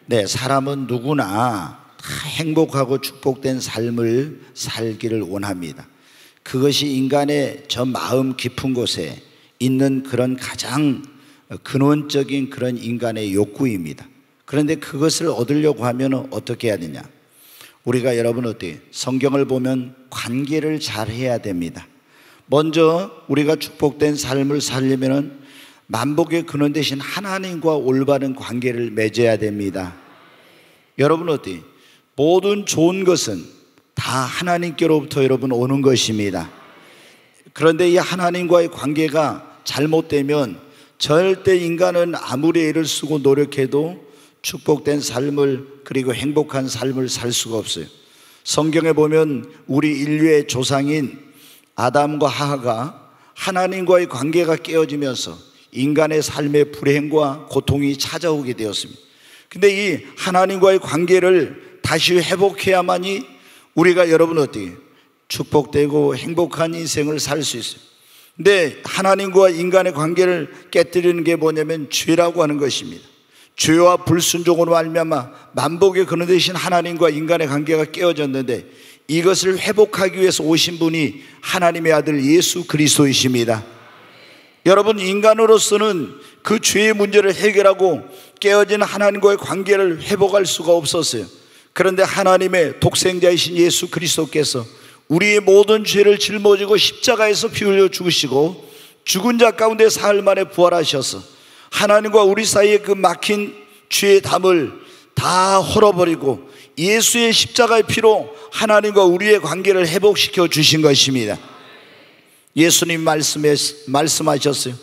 네, 사람은 누구나 다 행복하고 축복된 삶을 살기를 원합니다. 그것이 인간의 저 마음 깊은 곳에 있는 그런 가장 근원적인 그런 인간의 욕구입니다. 그런데 그것을 얻으려고 하면 어떻게 해야 되냐? 우리가 여러분 어때요? 성경을 보면 관계를 잘 해야 됩니다. 먼저 우리가 축복된 삶을 살려면 만복의 근원 대신 하나님과 올바른 관계를 맺어야 됩니다. 여러분 어때요? 모든 좋은 것은 다 하나님께로부터 여러분 오는 것입니다. 그런데 이 하나님과의 관계가 잘못되면 절대 인간은 아무리 애를 쓰고 노력해도 축복된 삶을, 그리고 행복한 삶을 살 수가 없어요. 성경에 보면 우리 인류의 조상인 아담과 하하가 하나님과의 관계가 깨어지면서 인간의 삶의 불행과 고통이 찾아오게 되었습니다. 근데 이 하나님과의 관계를 다시 회복해야만이 우리가 여러분 어떻게 축복되고 행복한 인생을 살 수 있어요. 근데 하나님과 인간의 관계를 깨뜨리는 게 뭐냐면 죄라고 하는 것입니다. 죄와 불순종으로 말미암아 만복의 근원 되신 하나님과 인간의 관계가 깨어졌는데, 이것을 회복하기 위해서 오신 분이 하나님의 아들 예수 그리스도이십니다. 여러분, 인간으로서는 그 죄의 문제를 해결하고 깨어진 하나님과의 관계를 회복할 수가 없었어요. 그런데 하나님의 독생자이신 예수 그리스도께서 우리의 모든 죄를 짊어지고 십자가에서 피 흘려 죽으시고 죽은 자 가운데 사흘 만에 부활하셔서 하나님과 우리 사이에 그 막힌 죄의 담을 다 헐어버리고 예수의 십자가의 피로 하나님과 우리의 관계를 회복시켜 주신 것입니다. 예수님 말씀하셨어요.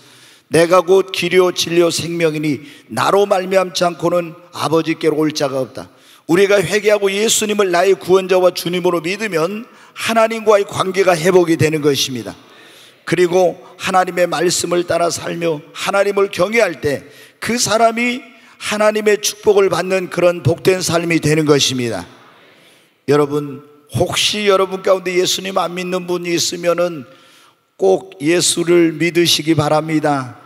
내가 곧 길이요 진리요 생명이니 나로 말미암지 않고는 아버지께로 올 자가 없다. 우리가 회개하고 예수님을 나의 구원자와 주님으로 믿으면 하나님과의 관계가 회복이 되는 것입니다. 그리고 하나님의 말씀을 따라 살며 하나님을 경외할 때 그 사람이 하나님의 축복을 받는 그런 복된 삶이 되는 것입니다. 여러분, 혹시 여러분 가운데 예수님 안 믿는 분이 있으면은 꼭 예수를 믿으시기 바랍니다.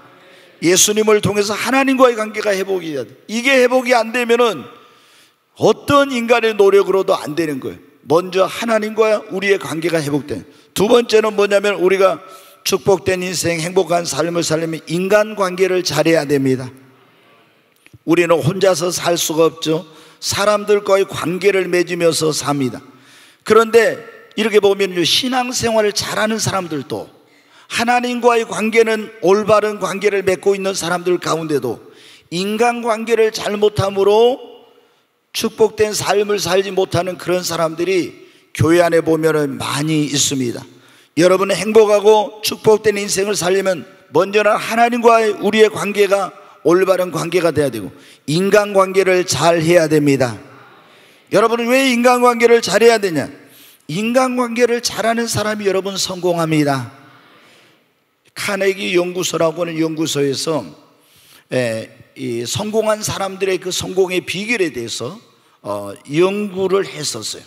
예수님을 통해서 하나님과의 관계가 회복이 돼야 돼. 이게 회복이 안 되면은 어떤 인간의 노력으로도 안 되는 거예요. 먼저 하나님과 우리의 관계가 회복된. 두 번째는 뭐냐면 우리가 축복된 인생, 행복한 삶을 살려면 인간관계를 잘해야 됩니다. 우리는 혼자서 살 수가 없죠. 사람들과의 관계를 맺으면서 삽니다. 그런데 이렇게 보면 신앙생활을 잘하는 사람들도, 하나님과의 관계는 올바른 관계를 맺고 있는 사람들 가운데도 인간관계를 잘못함으로 축복된 삶을 살지 못하는 그런 사람들이 교회 안에 보면 많이 있습니다. 여러분은 행복하고 축복된 인생을 살려면 먼저는 하나님과의 우리의 관계가 올바른 관계가 돼야 되고 인간관계를 잘 해야 됩니다. 여러분은 왜 인간관계를 잘해야 되냐? 인간관계를 잘하는 사람이 여러분 성공합니다. 카네기 연구소라고 하는 연구소에서 이 성공한 사람들의 그 성공의 비결에 대해서 연구를 했었어요.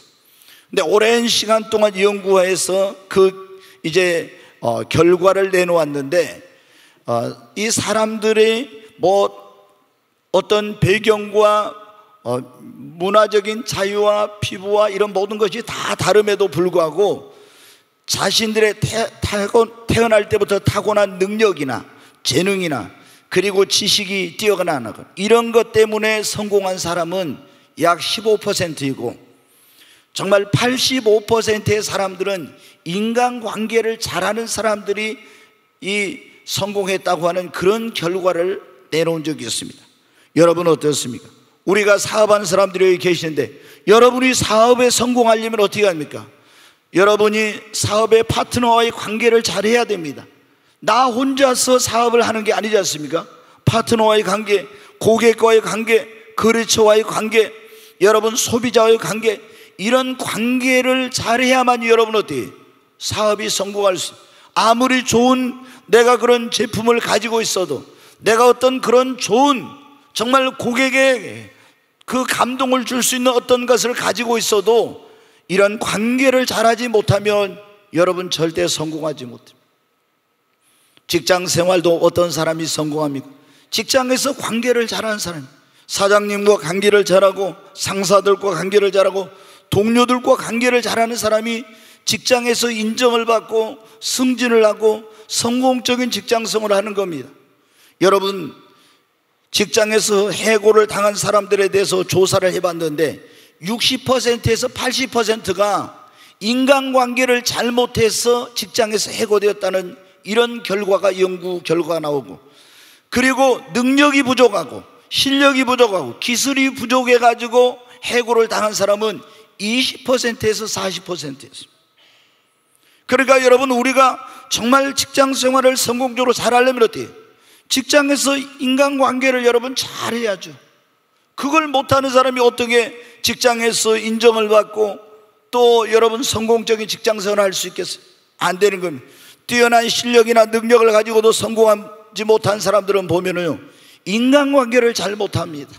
근데 오랜 시간 동안 연구해서 이제 결과를 내놓았는데, 이 사람들의 어떤 배경과 문화적인 자유와 피부와 이런 모든 것이 다 다름에도 불구하고 자신들의 태어날 때부터 타고난 능력이나 재능이나 그리고 지식이 뛰어나는 것, 이런 것 때문에 성공한 사람은 약 15%이고 정말 85%의 사람들은 인간관계를 잘하는 사람들이 성공했다고 하는 그런 결과를 내놓은 적이 있습니다. 여러분은 어떻습니까? 우리가 사업하는 사람들이 여기 계시는데 여러분이 사업에 성공하려면 어떻게 합니까? 여러분이 사업의 파트너와의 관계를 잘해야 됩니다. 나 혼자서 사업을 하는 게 아니지 않습니까? 파트너와의 관계, 고객과의 관계, 거래처와의 관계, 여러분 소비자와의 관계, 이런 관계를 잘해야만 여러분 어떻게 사업이 성공할 수 있어요. 아무리 좋은 내가 그런 제품을 가지고 있어도, 내가 어떤 그런 좋은 정말 고객에 그 감동을 줄 수 있는 어떤 것을 가지고 있어도 이런 관계를 잘하지 못하면 여러분 절대 성공하지 못합니다. 직장 생활도 어떤 사람이 성공합니까? 직장에서 관계를 잘하는 사람. 사장님과 관계를 잘하고 상사들과 관계를 잘하고 동료들과 관계를 잘하는 사람이 직장에서 인정을 받고 승진을 하고 성공적인 직장생활을 하는 겁니다. 여러분, 직장에서 해고를 당한 사람들에 대해서 조사를 해봤는데 60%에서 80%가 인간관계를 잘못해서 직장에서 해고되었다는 이런 결과가, 연구 결과가 나오고, 그리고 능력이 부족하고 실력이 부족하고 기술이 부족해가지고 해고를 당한 사람은 20%에서 40%였습니다. 그러니까 여러분, 우리가 정말 직장 생활을 성공적으로 잘하려면 어때요? 직장에서 인간관계를 여러분 잘해야죠. 그걸 못하는 사람이 어떻게 직장에서 인정을 받고 또 여러분 성공적인 직장 생활을 할 수 있겠어요? 안 되는 겁니다. 뛰어난 실력이나 능력을 가지고도 성공하지 못한 사람들은 보면은요, 인간관계를 잘 못합니다.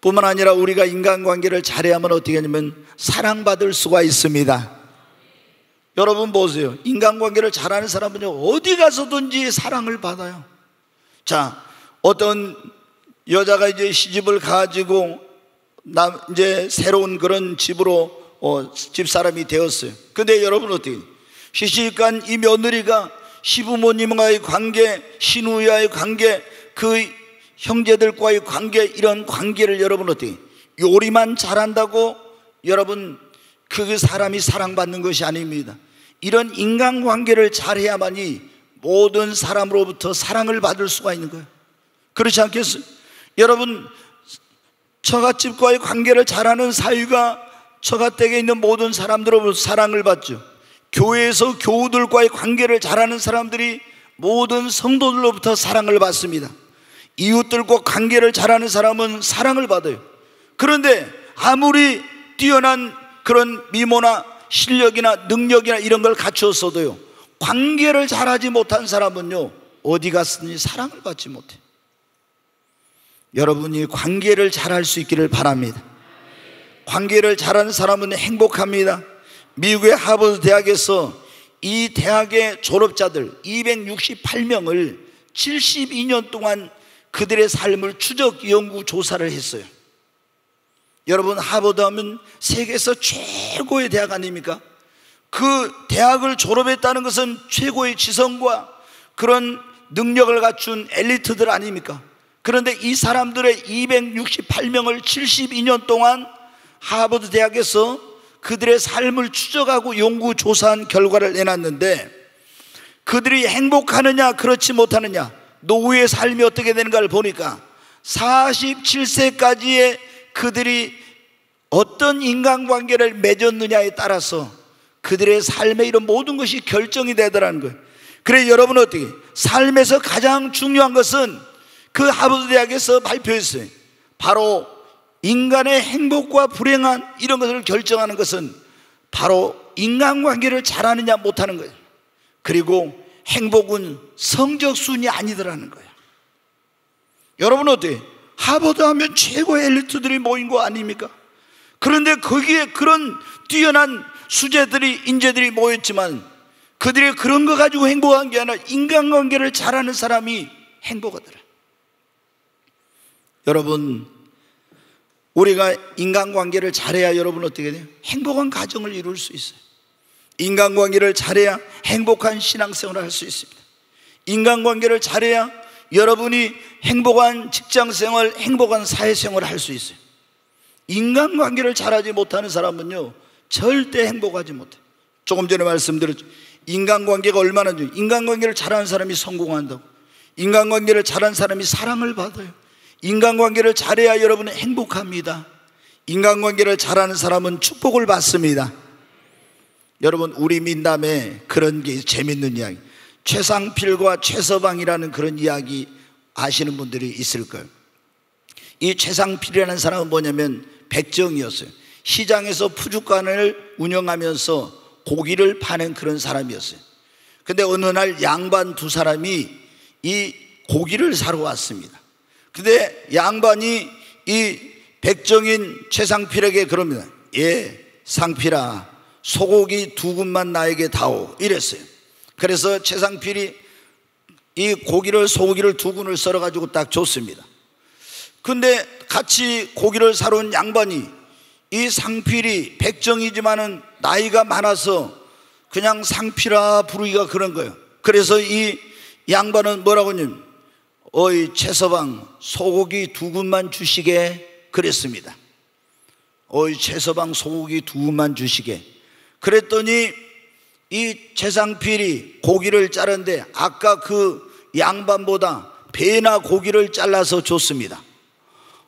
뿐만 아니라 우리가 인간관계를 잘해야만 어떻게 하냐면 사랑받을 수가 있습니다. 여러분 보세요. 인간관계를 잘하는 사람은요, 어디 가서든지 사랑을 받아요. 자, 어떤 여자가 이제 시집을 가지고 이제 새로운 그런 집으로 집사람이 되었어요. 근데 여러분 어떻게, 시집간 이 며느리가 시부모님과의 관계, 시누이와의 관계, 그 형제들과의 관계, 이런 관계를 여러분 어떻게, 요리만 잘한다고 여러분 그 사람이 사랑받는 것이 아닙니다. 이런 인간관계를 잘해야만이 모든 사람으로부터 사랑을 받을 수가 있는 거예요. 그렇지 않겠어요? 여러분, 처갓집과의 관계를 잘하는 사위가 처갓댁에 있는 모든 사람들로부터 사랑을 받죠. 교회에서 교우들과의 관계를 잘하는 사람들이 모든 성도들로부터 사랑을 받습니다. 이웃들과 관계를 잘하는 사람은 사랑을 받아요. 그런데 아무리 뛰어난 그런 미모나 실력이나 능력이나 이런 걸 갖추었어도요, 관계를 잘하지 못한 사람은요, 어디 갔으니 사랑을 받지 못해요. 여러분이 관계를 잘할 수 있기를 바랍니다. 관계를 잘하는 사람은 행복합니다. 미국의 하버드 대학에서 이 대학의 졸업자들 268명을 72년 동안 그들의 삶을 추적 연구 조사를 했어요. 여러분, 하버드 하면 세계에서 최고의 대학 아닙니까? 그 대학을 졸업했다는 것은 최고의 지성과 그런 능력을 갖춘 엘리트들 아닙니까? 그런데 이 사람들의 268명을 72년 동안 하버드 대학에서 그들의 삶을 추적하고 연구 조사한 결과를 내놨는데, 그들이 행복하느냐 그렇지 못하느냐, 노후의 삶이 어떻게 되는가를 보니까 47세까지의 그들이 어떤 인간관계를 맺었느냐에 따라서 그들의 삶의 이런 모든 것이 결정이 되더라는 거예요. 그래, 여러분 어떻게, 삶에서 가장 중요한 것은 그 하버드 대학에서 발표했어요. 바로 인간의 행복과 불행한 이런 것을 결정하는 것은 바로 인간관계를 잘하느냐 못하는 거예요. 그리고 행복은 성적순이 아니더라는 거예요. 여러분 어때요? 하버드 하면 최고의 엘리트들이 모인 거 아닙니까? 그런데 거기에 그런 뛰어난 수재들이, 인재들이 모였지만 그들이 그런 거 가지고 행복한 게 아니라 인간관계를 잘하는 사람이 행복하더라. 여러분, 우리가 인간관계를 잘해야 여러분 어떻게 돼요? 행복한 가정을 이룰 수 있어요. 인간관계를 잘해야 행복한 신앙생활을 할 수 있습니다. 인간관계를 잘해야 여러분이 행복한 직장생활, 행복한 사회생활을 할 수 있어요. 인간관계를 잘하지 못하는 사람은요, 절대 행복하지 못해요. 조금 전에 말씀드렸죠. 인간관계가 얼마나 중요해요. 인간관계를 잘하는 사람이 성공한다고. 인간관계를 잘하는 사람이 사랑을 받아요. 인간관계를 잘해야 여러분은 행복합니다. 인간관계를 잘하는 사람은 축복을 받습니다. 여러분, 우리 민담에 그런 게 재밌는 이야기, 최상필과 최서방이라는 그런 이야기 아시는 분들이 있을 거예요. 이 최상필이라는 사람은 뭐냐면 백정이었어요. 시장에서 푸주간을 운영하면서 고기를 파는 그런 사람이었어요. 근데 어느 날 양반 두 사람이 이 고기를 사러 왔습니다. 근데 양반이 이 백정인 최상필에게 그럽니다. 예, 상필아, 소고기 2근만 나에게 다오, 이랬어요. 그래서 최상필이 이 소고기를 2근을 썰어가지고 딱 줬습니다. 근데 같이 고기를 사러 온 양반이, 이 상필이 백정이지만은 나이가 많아서 그냥 상필아 부르기가 그런 거예요. 그래서 이 양반은 뭐라고 하냐면, 어이 최서방, 소고기 2근만 주시게 그랬습니다. 어이 최서방, 소고기 2근만 주시게. 그랬더니 이 최상필이 고기를 자르는데 아까 그 양반보다 배나 고기를 잘라서 줬습니다.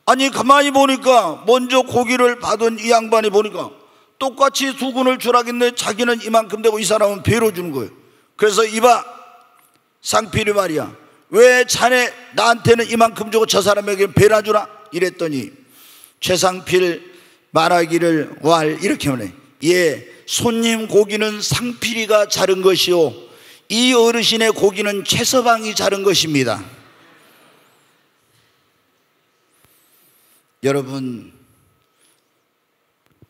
아니 가만히 보니까 먼저 고기를 받은 이 양반이 보니까 똑같이 2근을 주라겠네. 자기는 이만큼 되고 이 사람은 배로 주는 거예요. 그래서 이봐 상필이 말이야, 왜 자네 나한테는 이만큼 주고 저 사람에게는 배나 주나? 이랬더니 최상필 말하기를 왈 이렇게 하네. 예, 손님 고기는 상필이가 자른 것이요, 이 어르신의 고기는 최서방이 자른 것입니다. 여러분,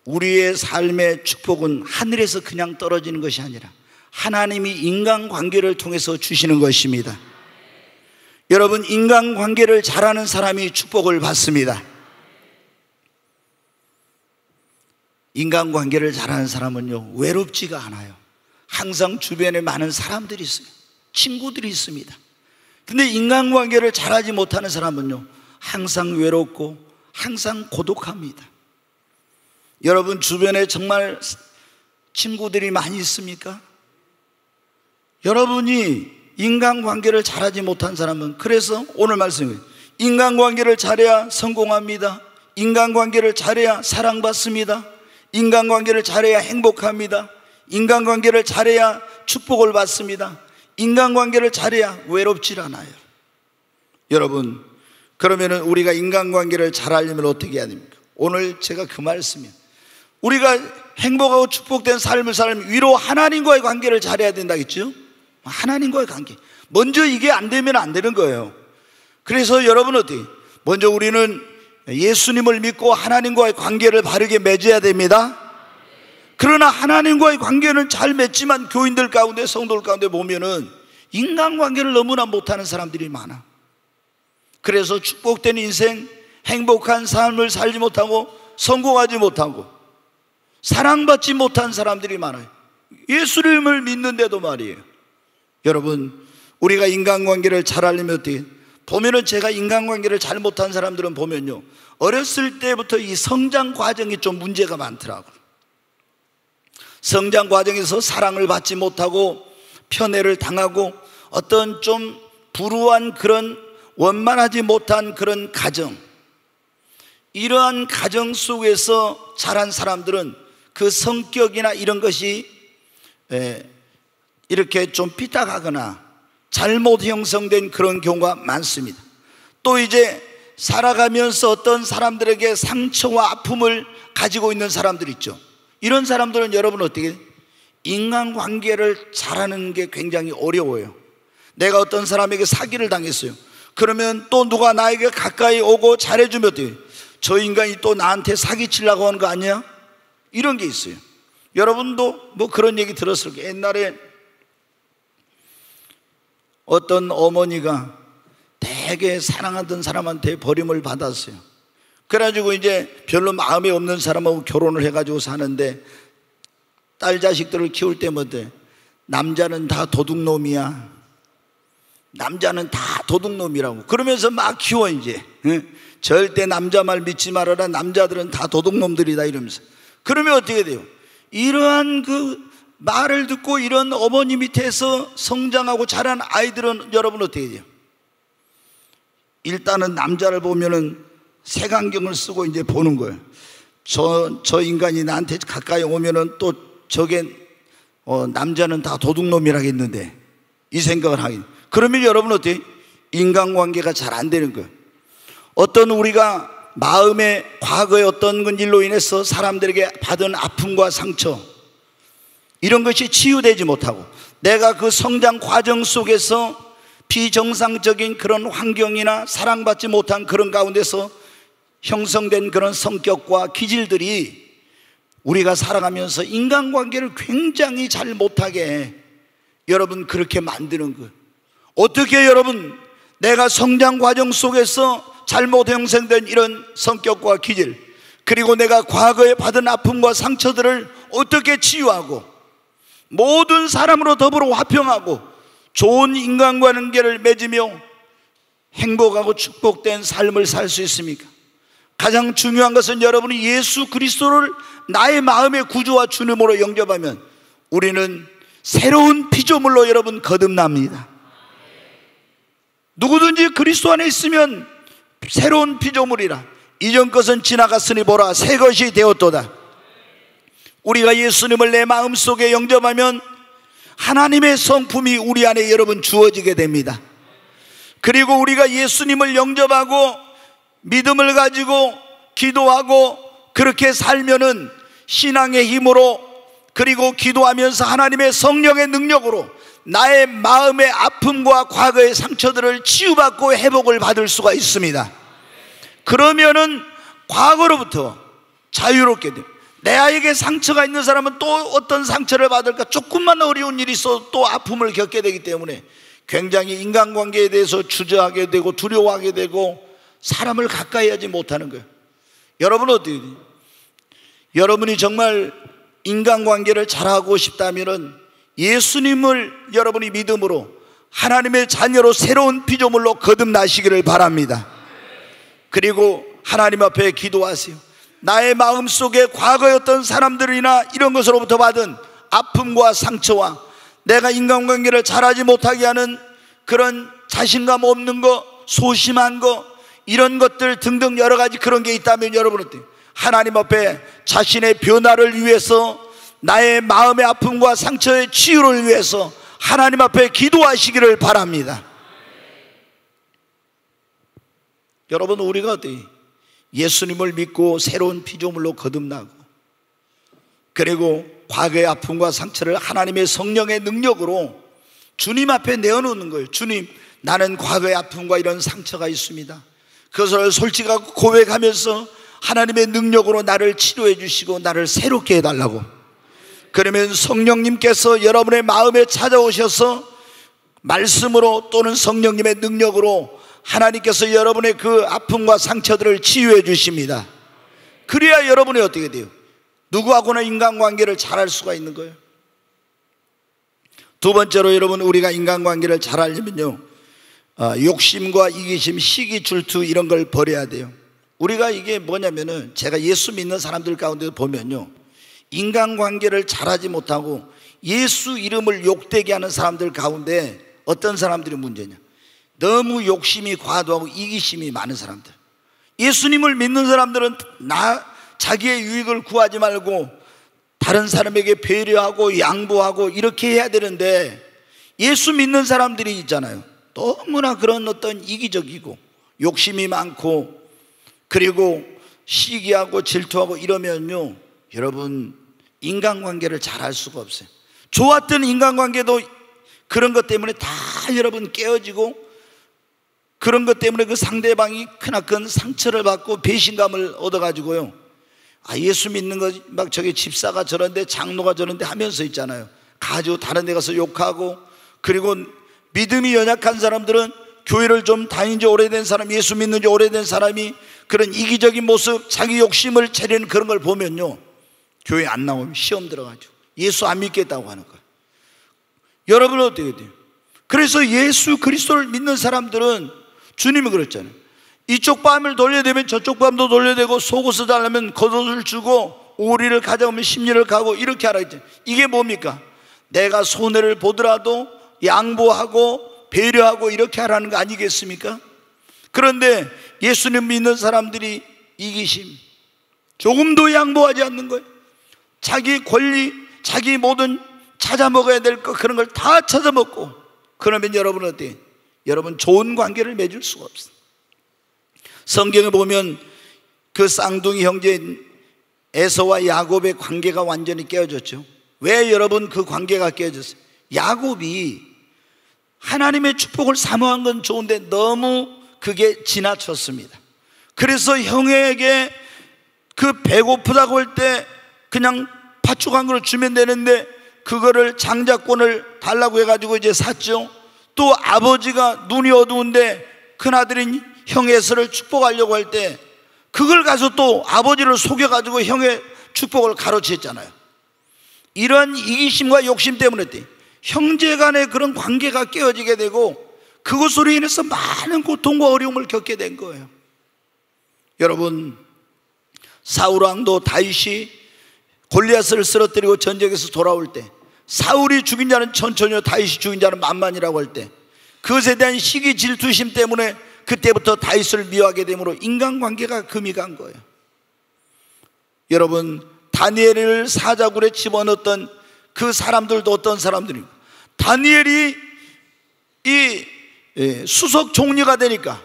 우리의 삶의 축복은 하늘에서 그냥 떨어지는 것이 아니라 하나님이 인간관계를 통해서 주시는 것입니다. 여러분, 인간관계를 잘하는 사람이 축복을 받습니다. 인간관계를 잘하는 사람은요, 외롭지가 않아요. 항상 주변에 많은 사람들이 있어요. 친구들이 있습니다. 근데 인간관계를 잘하지 못하는 사람은요, 항상 외롭고 항상 고독합니다. 여러분 주변에 정말 친구들이 많이 있습니까? 여러분이 인간관계를 잘하지 못한 사람은, 그래서 오늘 말씀은 인간관계를 잘해야 성공합니다. 인간관계를 잘해야 사랑받습니다. 인간관계를 잘해야 행복합니다. 인간관계를 잘해야 축복을 받습니다. 인간관계를 잘해야 외롭질 않아요. 여러분, 그러면 우리가 인간관계를 잘하려면 어떻게 해야 됩니까? 오늘 제가 그 말씀이에요. 우리가 행복하고 축복된 삶을 살면 위로 하나님과의 관계를 잘해야 된다겠죠? 하나님과의 관계, 먼저 이게 안 되면 안 되는 거예요. 그래서 여러분 어떻게, 먼저 우리는 예수님을 믿고 하나님과의 관계를 바르게 맺어야 됩니다. 그러나 하나님과의 관계는 잘 맺지만 교인들 가운데, 성도들 가운데 보면은 인간관계를 너무나 못하는 사람들이 많아. 그래서 축복된 인생, 행복한 삶을 살지 못하고 성공하지 못하고 사랑받지 못한 사람들이 많아요. 예수님을 믿는데도 말이에요. 여러분, 우리가 인간관계를 잘하려면 어떻게, 보면은 제가 인간관계를 잘 못한 사람들은 보면요, 어렸을 때부터 이 성장 과정이 좀 문제가 많더라고요. 성장 과정에서 사랑을 받지 못하고 편애를 당하고 어떤 좀 불우한 그런 원만하지 못한 그런 가정, 이러한 가정 속에서 자란 사람들은 그 성격이나 이런 것이 이렇게 좀 삐딱하거나 잘못 형성된 그런 경우가 많습니다. 또 이제 살아가면서 어떤 사람들에게 상처와 아픔을 가지고 있는 사람들 있죠. 이런 사람들은 여러분 어떻게, 인간관계를 잘하는 게 굉장히 어려워요. 내가 어떤 사람에게 사기를 당했어요. 그러면 또 누가 나에게 가까이 오고 잘해주면 어떻게, 저 인간이 또 나한테 사기치려고 하는 거 아니야? 이런 게 있어요. 여러분도 뭐 그런 얘기 들었을 거예요. 옛날에 어떤 어머니가 되게 사랑하던 사람한테 버림을 받았어요. 그래가지고 이제 별로 마음이 없는 사람하고 결혼을 해가지고 사는데, 딸 자식들을 키울 때마다 남자는 다 도둑놈이야, 남자는 다 도둑놈이라고 그러면서 막 키워. 이제 절대 남자 말 믿지 말아라, 남자들은 다 도둑놈들이다 이러면서. 그러면 어떻게 돼요? 이러한 그 말을 듣고 이런 어머니 밑에서 성장하고 자란 아이들은 여러분 어떻게 돼요? 일단은 남자를 보면은 색안경을 쓰고 이제 보는 거예요. 저 인간이 나한테 가까이 오면은 또 저게 남자는 다 도둑놈이라겠는데, 이 생각을 하긴. 그러면 여러분 어때요? 인간관계가 잘 안 되는 거예요. 어떤 우리가 마음의 과거의 어떤 일로 인해서 사람들에게 받은 아픔과 상처, 이런 것이 치유되지 못하고 내가 그 성장 과정 속에서 비정상적인 그런 환경이나 사랑받지 못한 그런 가운데서 형성된 그런 성격과 기질들이 우리가 살아가면서 인간관계를 굉장히 잘 못하게 여러분 그렇게 만드는 거예요. 어떻게 여러분, 내가 성장 과정 속에서 잘못 형성된 이런 성격과 기질, 그리고 내가 과거에 받은 아픔과 상처들을 어떻게 치유하고 모든 사람으로 더불어 화평하고 좋은 인간관계를 맺으며 행복하고 축복된 삶을 살 수 있습니까? 가장 중요한 것은 여러분이 예수 그리스도를 나의 마음의 구주와 주님으로 영접하면 우리는 새로운 피조물로 여러분 거듭납니다. 누구든지 그리스도 안에 있으면 새로운 피조물이라. 이전 것은 지나갔으니 보라 새 것이 되었도다. 우리가 예수님을 내 마음속에 영접하면 하나님의 성품이 우리 안에 여러분 주어지게 됩니다. 그리고 우리가 예수님을 영접하고 믿음을 가지고 기도하고 그렇게 살면은 신앙의 힘으로, 그리고 기도하면서 하나님의 성령의 능력으로 나의 마음의 아픔과 과거의 상처들을 치유받고 회복을 받을 수가 있습니다. 그러면은 과거로부터 자유롭게 돼요. 내에게 상처가 있는 사람은 또 어떤 상처를 받을까? 조금만 어려운 일이 있어도 또 아픔을 겪게 되기 때문에 굉장히 인간관계에 대해서 주저하게 되고 두려워하게 되고 사람을 가까이 하지 못하는 거예요. 여러분은 어떻게 돼요? 여러분이 정말 인간관계를 잘하고 싶다면 예수님을 여러분이 믿음으로 하나님의 자녀로 새로운 피조물로 거듭나시기를 바랍니다. 그리고 하나님 앞에 기도하세요. 나의 마음속에 과거의 어떤 사람들이나 이런 것으로부터 받은 아픔과 상처와 내가 인간관계를 잘하지 못하게 하는 그런 자신감 없는 거, 소심한 거, 이런 것들 등등 여러 가지 그런 게 있다면 여러분은 하나님 앞에 자신의 변화를 위해서, 나의 마음의 아픔과 상처의 치유를 위해서 하나님 앞에 기도하시기를 바랍니다. 여러분, 우리가 어때요? 예수님을 믿고 새로운 피조물로 거듭나고, 그리고 과거의 아픔과 상처를 하나님의 성령의 능력으로 주님 앞에 내어놓는 거예요. 주님, 나는 과거의 아픔과 이런 상처가 있습니다. 그것을 솔직하고 고백하면서 하나님의 능력으로 나를 치료해 주시고 나를 새롭게 해달라고. 그러면 성령님께서 여러분의 마음에 찾아오셔서 말씀으로 또는 성령님의 능력으로 하나님께서 여러분의 그 아픔과 상처들을 치유해 주십니다. 그래야 여러분이 어떻게 돼요? 누구하고나 인간관계를 잘할 수가 있는 거예요. 두 번째로 여러분, 우리가 인간관계를 잘하려면요, 욕심과 이기심, 시기, 질투 이런 걸 버려야 돼요. 우리가 이게 뭐냐면은, 제가 예수 믿는 사람들 가운데 보면요, 인간관계를 잘하지 못하고 예수 이름을 욕되게 하는 사람들 가운데 어떤 사람들이 문제냐? 너무 욕심이 과도하고 이기심이 많은 사람들. 예수님을 믿는 사람들은 자기의 유익을 구하지 말고 다른 사람에게 배려하고 양보하고 이렇게 해야 되는데, 예수 믿는 사람들이 있잖아요, 너무나 그런 어떤 이기적이고 욕심이 많고 그리고 시기하고 질투하고 이러면요, 여러분 인간관계를 잘 할 수가 없어요. 좋았던 인간관계도 그런 것 때문에 다 여러분 깨어지고, 그런 것 때문에 그 상대방이 크나큰 상처를 받고 배신감을 얻어가지고요, 예수 믿는 거 막 저기 집사가 저런데 장로가 저런데 하면서 있잖아요. 가지고 다른 데 가서 욕하고, 그리고 믿음이 연약한 사람들은 교회를 좀 다닌 지 오래된 사람, 예수 믿는 지 오래된 사람이 그런 이기적인 모습, 자기 욕심을 차리는 그런 걸 보면요, 교회 안 나오면 시험 들어가지고 예수 안 믿겠다고 하는 거예요. 여러분은 어떻게 돼요? 그래서 예수 그리스도를 믿는 사람들은 주님이 그랬잖아요. 이쪽 뺨을 돌려대면 저쪽 뺨도 돌려대고, 속옷을 달라면 겉옷을 주고, 오리를 가져오면 심리를 가고, 이렇게 하라 했죠. 이게 뭡니까? 내가 손해를 보더라도 양보하고 배려하고 이렇게 하라는 거 아니겠습니까? 그런데 예수님 믿는 사람들이 이기심, 조금도 양보하지 않는 거예요. 자기 권리, 자기 모든 찾아 먹어야 될 거, 그런 걸 다 찾아 먹고, 그러면 여러분은 어때요? 여러분 좋은 관계를 맺을 수가 없어요. 성경에 보면 그 쌍둥이 형제인 에서와 야곱의 관계가 완전히 깨어졌죠. 왜 여러분 그 관계가 깨어졌어요? 야곱이 하나님의 축복을 사모한 건 좋은데 너무 그게 지나쳤습니다. 그래서 형에게 그 배고프다고 할 때 그냥 팥죽 한 그릇 주면 되는데 그거를 장자권을 달라고 해가지고 이제 샀죠. 또 아버지가 눈이 어두운데 큰아들인 형 에서를 축복하려고 할 때 그걸 가서 또 아버지를 속여가지고 형의 축복을 가로챘잖아요. 이런 이기심과 욕심 때문에 형제 간의 그런 관계가 깨어지게 되고 그것으로 인해서 많은 고통과 어려움을 겪게 된 거예요. 여러분, 사울왕도 다윗이 골리앗을 쓰러뜨리고 전쟁에서 돌아올 때 사울이 죽인 자는 천천히요 다윗이 죽인 자는 만만이라고 할 때 그것에 대한 시기 질투심 때문에 그때부터 다윗을 미워하게 되므로 인간관계가 금이 간 거예요. 여러분, 다니엘을 사자굴에 집어넣었던 그 사람들도 어떤 사람들입니까? 다니엘이 이 수석 총리가 되니까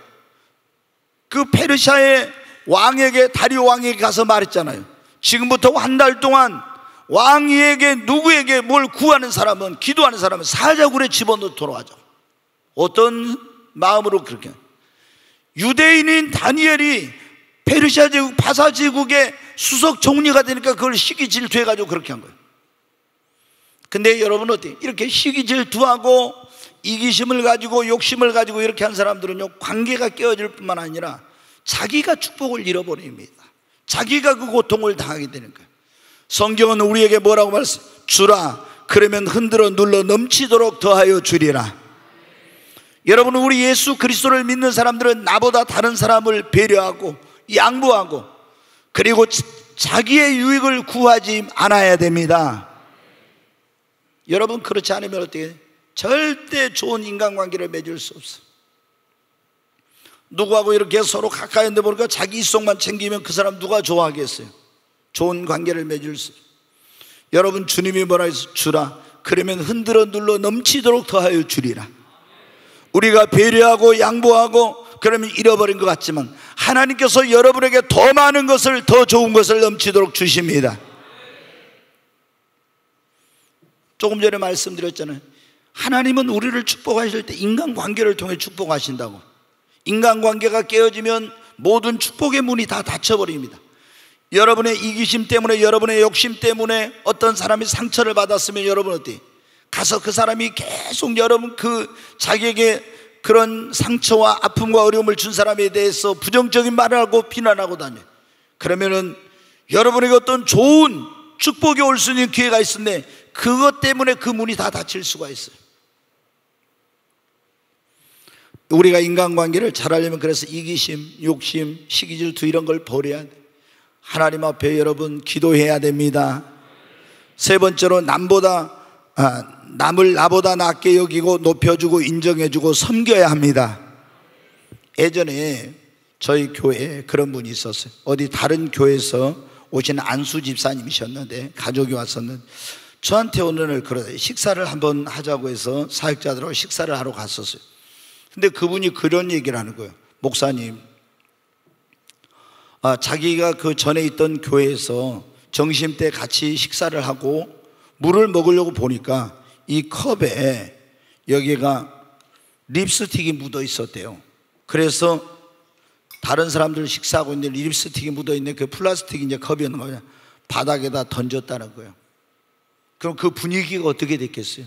그 페르시아의 왕에게, 다리오 왕에게 가서 말했잖아요. 지금부터 한 달 동안 왕에게, 누구에게 뭘 구하는 사람은, 기도하는 사람은 사자굴에 집어넣도록 하죠. 어떤 마음으로 그렇게? 유대인인 다니엘이 페르시아 제국, 바사 제국의 수석 총리가 되니까 그걸 시기 질투해가지고 그렇게 한 거예요. 근데 여러분 어때요? 이렇게 시기 질투하고 이기심을 가지고 욕심을 가지고 이렇게 한 사람들은요, 관계가 깨어질 뿐만 아니라 자기가 축복을 잃어버립니다. 자기가 그 고통을 당하게 되는 거예요. 성경은 우리에게 뭐라고 말씀? 주라, 그러면 흔들어 눌러 넘치도록 더하여 주리라. 여러분, 우리 예수 그리스도를 믿는 사람들은 나보다 다른 사람을 배려하고 양보하고 그리고 자기의 유익을 구하지 않아야 됩니다. 여러분, 그렇지 않으면 어떻게? 절대 좋은 인간관계를 맺을 수 없어요. 누구하고 이렇게 서로 가까이 있는데 보니까 자기 이속만 챙기면 그 사람 누가 좋아하겠어요? 좋은 관계를 맺을 수 없어요. 여러분, 주님이 뭐라 해서 주라, 그러면 흔들어 눌러 넘치도록 더하여 주리라. 우리가 배려하고 양보하고 그러면 잃어버린 것 같지만 하나님께서 여러분에게 더 많은 것을, 더 좋은 것을 넘치도록 주십니다. 조금 전에 말씀드렸잖아요. 하나님은 우리를 축복하실 때 인간관계를 통해 축복하신다고. 인간관계가 깨어지면 모든 축복의 문이 다 닫혀버립니다. 여러분의 이기심 때문에, 여러분의 욕심 때문에 어떤 사람이 상처를 받았으면 여러분 어때요? 가서 그 사람이 계속 여러분 그 자기에게 그런 상처와 아픔과 어려움을 준 사람에 대해서 부정적인 말을 하고 비난하고 다녀요. 그러면은 여러분에게 어떤 좋은 축복이 올 수 있는 기회가 있었는데 그것 때문에 그 문이 다 닫힐 수가 있어요. 우리가 인간관계를 잘하려면 그래서 이기심, 욕심, 시기질투 이런 걸 버려야 돼. 하나님 앞에 여러분 기도해야 됩니다. 세 번째로 남을 나보다 낮게 여기고 높여주고 인정해주고 섬겨야 합니다. 예전에 저희 교회에 그런 분이 있었어요. 어디 다른 교회에서 오신 안수 집사님이셨는데 가족이 왔었는데 저한테 오늘 그러더니 식사를 한번 하자고 해서 사역자들하고 식사를 하러 갔었어요. 근데 그분이 그런 얘기를 하는 거예요. 목사님, 자기가 그 전에 있던 교회에서 점심 때 같이 식사를 하고 물을 먹으려고 보니까 이 컵에 여기가 립스틱이 묻어 있었대요. 그래서 다른 사람들 식사하고 있는데 립스틱이 묻어 있는 그 플라스틱 이제 컵이었는 거예요. 바닥에다 던졌다는 거예요. 그럼 그 분위기가 어떻게 됐겠어요?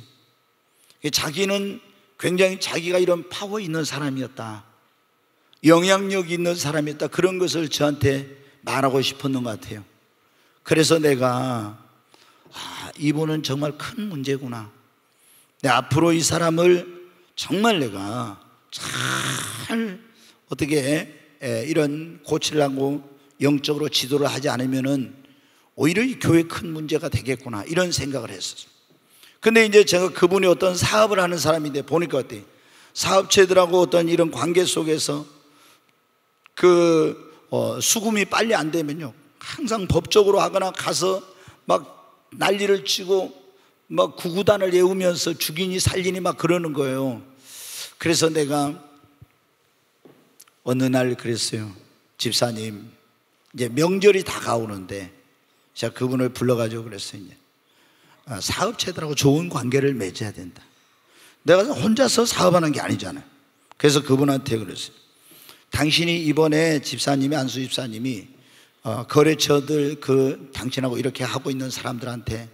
자기는 굉장히 자기가 이런 파워 있는 사람이었다, 영향력 있는 사람이었다, 그런 것을 저한테 말하고 싶었는 것 같아요. 그래서 내가 이분은 정말 큰 문제구나. 앞으로 이 사람을 정말 내가 잘 어떻게 이런 고치를 하고 영적으로 지도를 하지 않으면은 오히려 이 교회 큰 문제가 되겠구나, 이런 생각을 했었어요. 근데 이제 제가 그분이 어떤 사업을 하는 사람인데 보니까 어때요? 사업체들하고 어떤 이런 관계 속에서 수금이 빨리 안 되면요, 항상 법적으로 하거나 가서 막 난리를 치고 막 구구단을 외우면서 죽이니 살리니 막 그러는 거예요. 그래서 내가 어느 날 그랬어요. 집사님, 이제 명절이 다가오는데 제가 그분을 불러가지고 그랬어요. 이제 사업체들하고 좋은 관계를 맺어야 된다. 내가 혼자서 사업하는 게 아니잖아요. 그래서 그분한테 그랬어요. 당신이 이번에 집사님이, 안수 집사님이 거래처들 당신하고 이렇게 하고 있는 사람들한테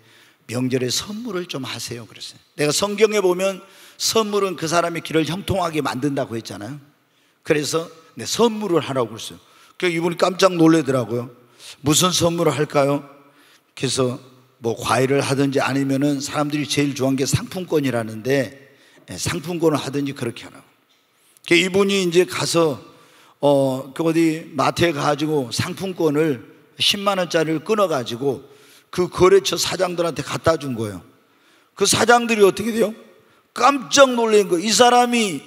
명절에 선물을 좀 하세요. 그랬어요. 내가 성경에 보면 선물은 그 사람의 길을 형통하게 만든다고 했잖아요. 그래서 네, 선물을 하라고 그랬어요. 그래서 이분이 깜짝 놀라더라고요. 무슨 선물을 할까요? 그래서 뭐 과일을 하든지 아니면은 사람들이 제일 좋아하는 게 상품권이라는데, 상품권을 하든지 그렇게 하라고. 그래서 이분이 이제 가서 그 어디 마트에 가가지고 상품권을 10만 원짜리를 끊어가지고 그 거래처 사장들한테 갖다 준 거예요. 그 사장들이 어떻게 돼요? 깜짝 놀란 거예요. 이 사람이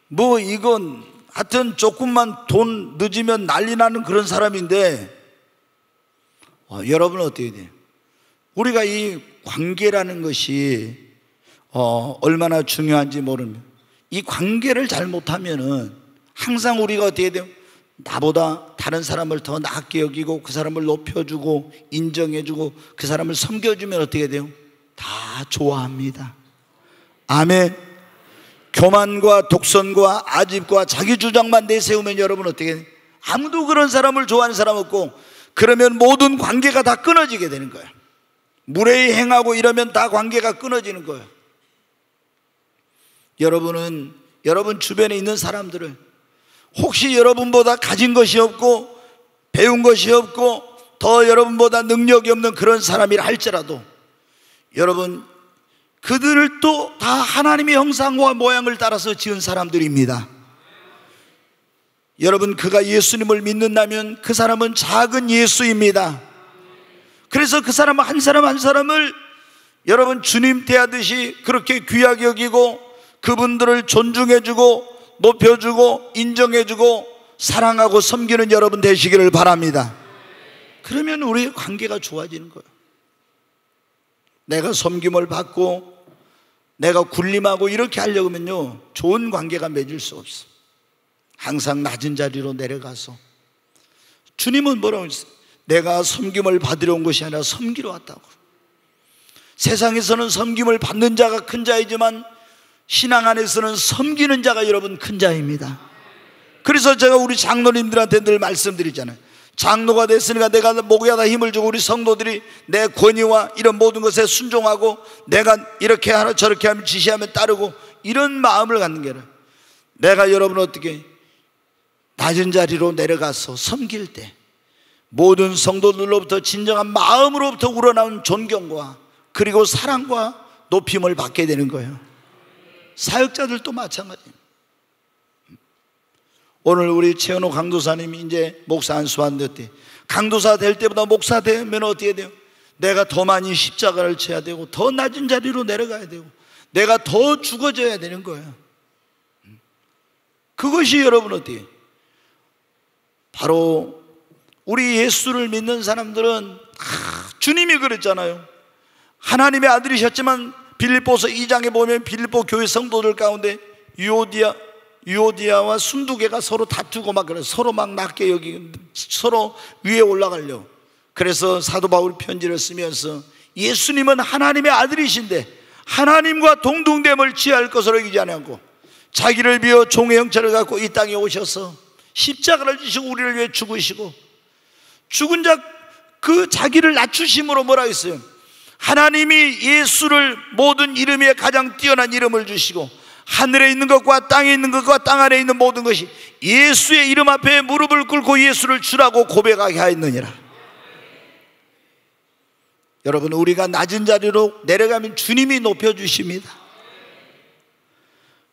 뭐 이건 하여튼 조금만 돈 늦으면 난리 나는 그런 사람인데, 여러분은 어떻게 돼요? 우리가 이 관계라는 것이 얼마나 중요한지 모릅니다. 이 관계를 잘못하면은 항상 우리가 어떻게 돼요? 나보다 다른 사람을 더 낫게 여기고 그 사람을 높여주고 인정해주고 그 사람을 섬겨주면 어떻게 돼요? 다 좋아합니다. 아멘. 교만과 독선과 아집과 자기 주장만 내세우면 여러분 어떻게 돼요? 아무도 그런 사람을 좋아하는 사람 없고, 그러면 모든 관계가 다 끊어지게 되는 거예요. 무례히 행하고 이러면 다 관계가 끊어지는 거예요. 여러분은 여러분 주변에 있는 사람들을, 혹시 여러분보다 가진 것이 없고 배운 것이 없고 더 여러분보다 능력이 없는 그런 사람이라 할지라도, 여러분 그들을 또 다 하나님의 형상과 모양을 따라서 지은 사람들입니다. 여러분 그가 예수님을 믿는다면 그 사람은 작은 예수입니다. 그래서 그 사람 한 사람 한 사람을 여러분 주님 대하듯이 그렇게 귀하게 여기고 그분들을 존중해주고 높여주고 인정해주고 사랑하고 섬기는 여러분 되시기를 바랍니다. 그러면 우리의 관계가 좋아지는 거예요. 내가 섬김을 받고 내가 군림하고 이렇게 하려고 하면요, 좋은 관계가 맺을 수 없어. 항상 낮은 자리로 내려가서, 주님은 뭐라고 했어요? 내가 섬김을 받으러 온 것이 아니라 섬기러 왔다고. 세상에서는 섬김을 받는 자가 큰 자이지만 신앙 안에서는 섬기는 자가 여러분 큰 자입니다. 그래서 제가 우리 장로님들한테 늘 말씀드리잖아요. 장로가 됐으니까 내가 목에다 힘을 주고 우리 성도들이 내 권위와 이런 모든 것에 순종하고 내가 이렇게 하라 저렇게 하면 지시하면 따르고 이런 마음을 갖는 게 아니라, 내가 여러분 어떻게 낮은 자리로 내려가서 섬길 때 모든 성도들로부터 진정한 마음으로부터 우러나온 존경과 그리고 사랑과 높임을 받게 되는 거예요. 사역자들도 마찬가지입니다. 오늘 우리 최은호 강도사님이 이제 목사 안수받는데, 강도사 될 때보다 목사 되면 어떻게 돼요? 내가 더 많이 십자가를 져야 되고 더 낮은 자리로 내려가야 되고 내가 더 죽어져야 되는 거예요. 그것이 여러분 어때요? 바로 우리 예수를 믿는 사람들은 주님이 그랬잖아요. 하나님의 아들이셨지만 빌립보서 2장에 보면 빌립보 교회 성도들 가운데 유오디아와 순두개가 서로 다투고 막 그래요. 서로 막 낮게 여기 서로 위에 올라가려고. 그래서 사도 바울이 편지를 쓰면서 예수님은 하나님의 아들이신데 하나님과 동등됨을 취할 것으로 여기지 않고 자기를 비워 종의 형체를 갖고 이 땅에 오셔서 십자가를 지시고 우리를 위해 죽으시고, 죽은 자 그 자기를 낮추심으로 뭐라 했어요? 하나님이 예수를 모든 이름 위에 가장 뛰어난 이름을 주시고 하늘에 있는 것과 땅에 있는 것과 땅 아래에 있는 모든 것이 예수의 이름 앞에 무릎을 꿇고 예수를 주라고 고백하게 하였느니라. 여러분, 우리가 낮은 자리로 내려가면 주님이 높여주십니다.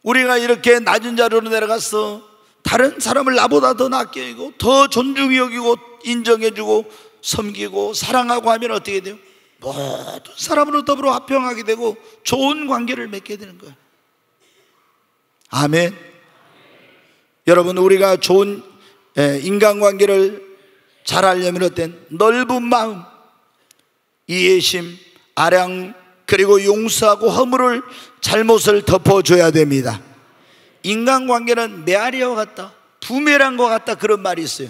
우리가 이렇게 낮은 자리로 내려가서 다른 사람을 나보다 더 낫게 여기고 더 존중히 여기고 인정해주고 섬기고 사랑하고 하면 어떻게 돼요? 모든 사람으로 더불어 화평하게 되고 좋은 관계를 맺게 되는 거예요. 아멘. 여러분, 우리가 좋은 인간관계를 잘 하려면 어떤 넓은 마음, 이해심, 아량, 그리고 용서하고 허물을 잘못을 덮어줘야 됩니다. 인간관계는 메아리와 같다, 부메랑과 같다, 그런 말이 있어요.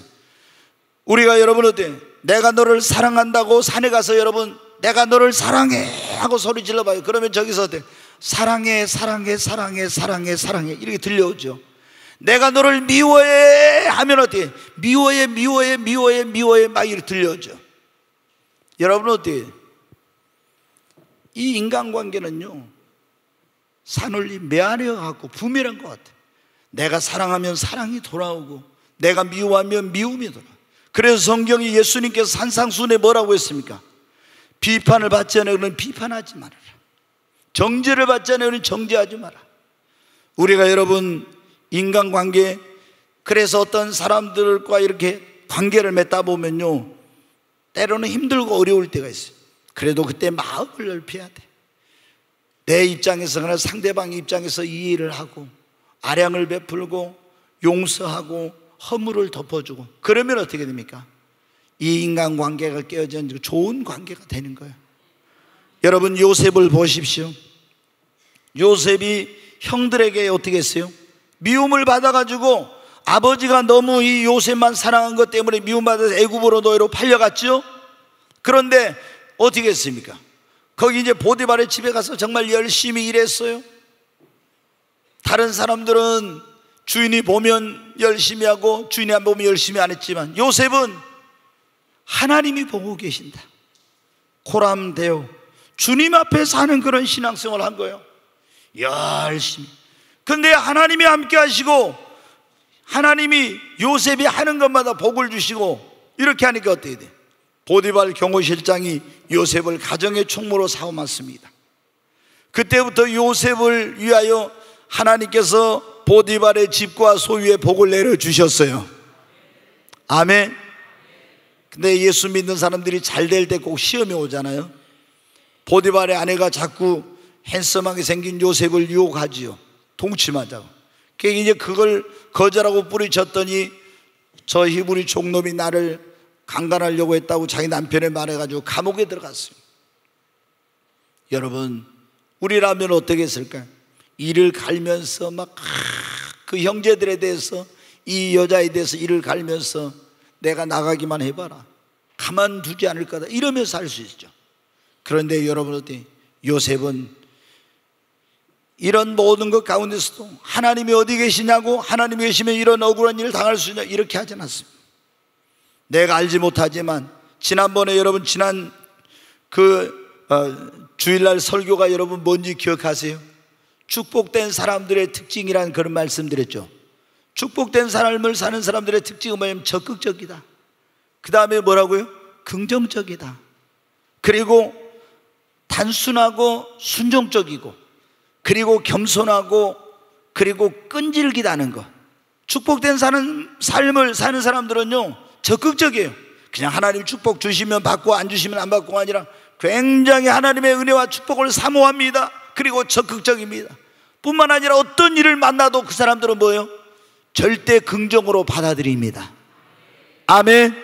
우리가 여러분 어때요? 내가 너를 사랑한다고 산에 가서 여러분 내가 너를 사랑해 하고 소리 질러봐요. 그러면 저기서 어때요? 사랑해 사랑해 사랑해 사랑해 사랑해 이렇게 들려오죠. 내가 너를 미워해 하면 어때요? 미워해 미워해 미워해 미워해 막 이렇게 들려오죠. 여러분 어때요? 이 인간관계는요 산울림 메아리와 같고 부메랑 것 같아요. 내가 사랑하면 사랑이 돌아오고 내가 미워하면 미움이 돌아. 그래서 성경이 예수님께서 산상수훈에 뭐라고 했습니까? 비판을 받지 않으면 비판하지 말아라. 정죄를 받지 않으면 정죄하지 마라. 우리가 여러분 인간관계, 그래서 어떤 사람들과 이렇게 관계를 맺다 보면요, 때로는 힘들고 어려울 때가 있어요. 그래도 그때 마음을 넓혀야 돼. 내 입장에서나 상대방 입장에서 이해를 하고 아량을 베풀고 용서하고 허물을 덮어주고, 그러면 어떻게 됩니까? 이 인간관계가 깨어진 좋은 관계가 되는 거예요. 여러분 요셉을 보십시오. 요셉이 형들에게 어떻게 했어요? 미움을 받아가지고 아버지가 너무 이 요셉만 사랑한 것 때문에 미움받아서 애굽으로 노예로 팔려갔죠. 그런데 어떻게 했습니까? 거기 이제 보디발의 집에 가서 정말 열심히 일했어요. 다른 사람들은 주인이 보면 열심히 하고 주인이 안 보면 열심히 안 했지만 요셉은 하나님이 보고 계신다, 코람되어 주님 앞에 사는 그런 신앙생활을 한 거예요. 열심히. 근데 하나님이 함께 하시고 하나님이 요셉이 하는 것마다 복을 주시고 이렇게 하니까 어떻게 돼? 보디발 경호실장이 요셉을 가정의 총무로 삼았습니다. 그때부터 요셉을 위하여 하나님께서 보디발의 집과 소유의 복을 내려주셨어요. 아멘. 근데 예수 믿는 사람들이 잘 될 때 꼭 시험이 오잖아요. 보디발의 아내가 자꾸 핸섬하게 생긴 요셉을 유혹하지요. 동침하자고. 그러니까 이제 그걸 거절하고 뿌리쳤더니 저 히브리 종놈이 나를 강간하려고 했다고 자기 남편에 말해가지고 감옥에 들어갔어요. 여러분 우리라면 어떻게 했을까요? 이를 갈면서 막 그 형제들에 대해서, 이 여자에 대해서 이를 갈면서 내가 나가기만 해봐라, 가만두지 않을 거다, 이러면서 할 수 있죠. 그런데 여러분 어때? 요셉은 이런 모든 것 가운데서도 하나님이 어디 계시냐고, 하나님이 계시면 이런 억울한 일을 당할 수 있냐, 이렇게 하지 않았습니다. 내가 알지 못하지만 지난번에 여러분 지난 주일날 설교가 여러분 뭔지 기억하세요? 축복된 사람들의 특징이라는 그런 말씀 드렸죠. 축복된 삶을 사는 사람들의 특징은 뭐냐면 적극적이다, 그 다음에 뭐라고요? 긍정적이다, 그리고 단순하고 순종적이고, 그리고 겸손하고, 그리고 끈질기다는 것. 축복된 삶을 사는 사람들은요 적극적이에요. 그냥 하나님 축복 주시면 받고 안 주시면 안 받고가 아니라 굉장히 하나님의 은혜와 축복을 사모합니다. 그리고 적극적입니다. 뿐만 아니라 어떤 일을 만나도 그 사람들은 뭐예요? 절대 긍정으로 받아들입니다. 아멘.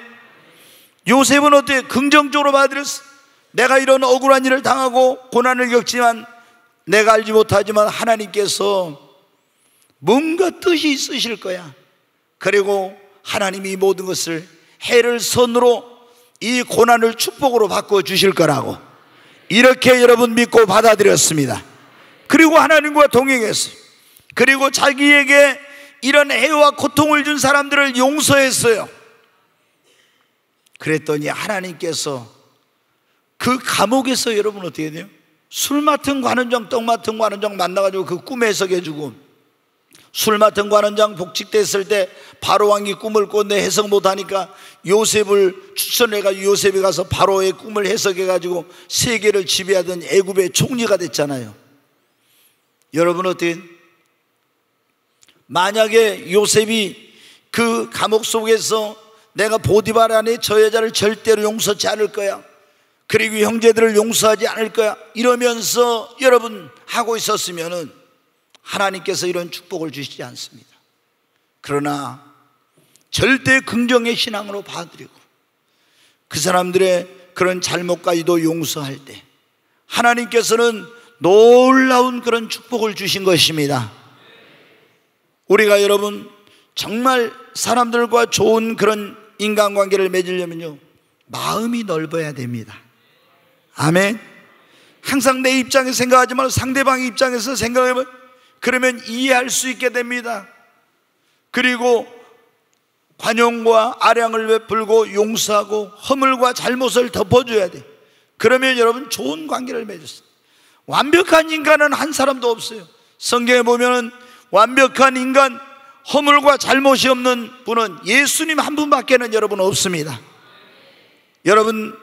요셉은 어떻게 긍정적으로 받아들였어? 내가 이런 억울한 일을 당하고 고난을 겪지만 내가 알지 못하지만 하나님께서 뭔가 뜻이 있으실 거야. 그리고 하나님이 모든 것을 해를 선으로 이 고난을 축복으로 바꿔 주실 거라고 이렇게 여러분 믿고 받아들였습니다. 그리고 하나님과 동행했어요. 그리고 자기에게 이런 해와 고통을 준 사람들을 용서했어요. 그랬더니 하나님께서 그 감옥에서 여러분 어떻게 돼요? 술 맡은 관원장, 떡 맡은 관원장 만나가지고 그 꿈 해석해주고, 술 맡은 관원장 복직됐을 때 바로왕이 꿈을 꿨는데 해석 못하니까 요셉을 추천해가지고 요셉이 가서 바로의 꿈을 해석해가지고 세계를 지배하던 애굽의 총리가 됐잖아요. 여러분 어떻게, 만약에 요셉이 그 감옥 속에서 내가 보디발 안에 저 여자를 절대로 용서치 않을 거야, 그리고 형제들을 용서하지 않을 거야, 이러면서 여러분 하고 있었으면은 하나님께서 이런 축복을 주시지 않습니다. 그러나 절대 긍정의 신앙으로 받아들이고 그 사람들의 그런 잘못까지도 용서할 때 하나님께서는 놀라운 그런 축복을 주신 것입니다. 우리가 여러분 정말 사람들과 좋은 그런 인간관계를 맺으려면요 마음이 넓어야 됩니다. 아멘. 항상 내 입장에서 생각하지 말고 상대방의 입장에서 생각해봐요. 그러면 이해할 수 있게 됩니다. 그리고 관용과 아량을 베풀고 용서하고 허물과 잘못을 덮어줘야 돼. 그러면 여러분 좋은 관계를 맺었어요. 완벽한 인간은 한 사람도 없어요. 성경에 보면은 완벽한 인간, 허물과 잘못이 없는 분은 예수님 한 분밖에는 여러분 없습니다. 여러분,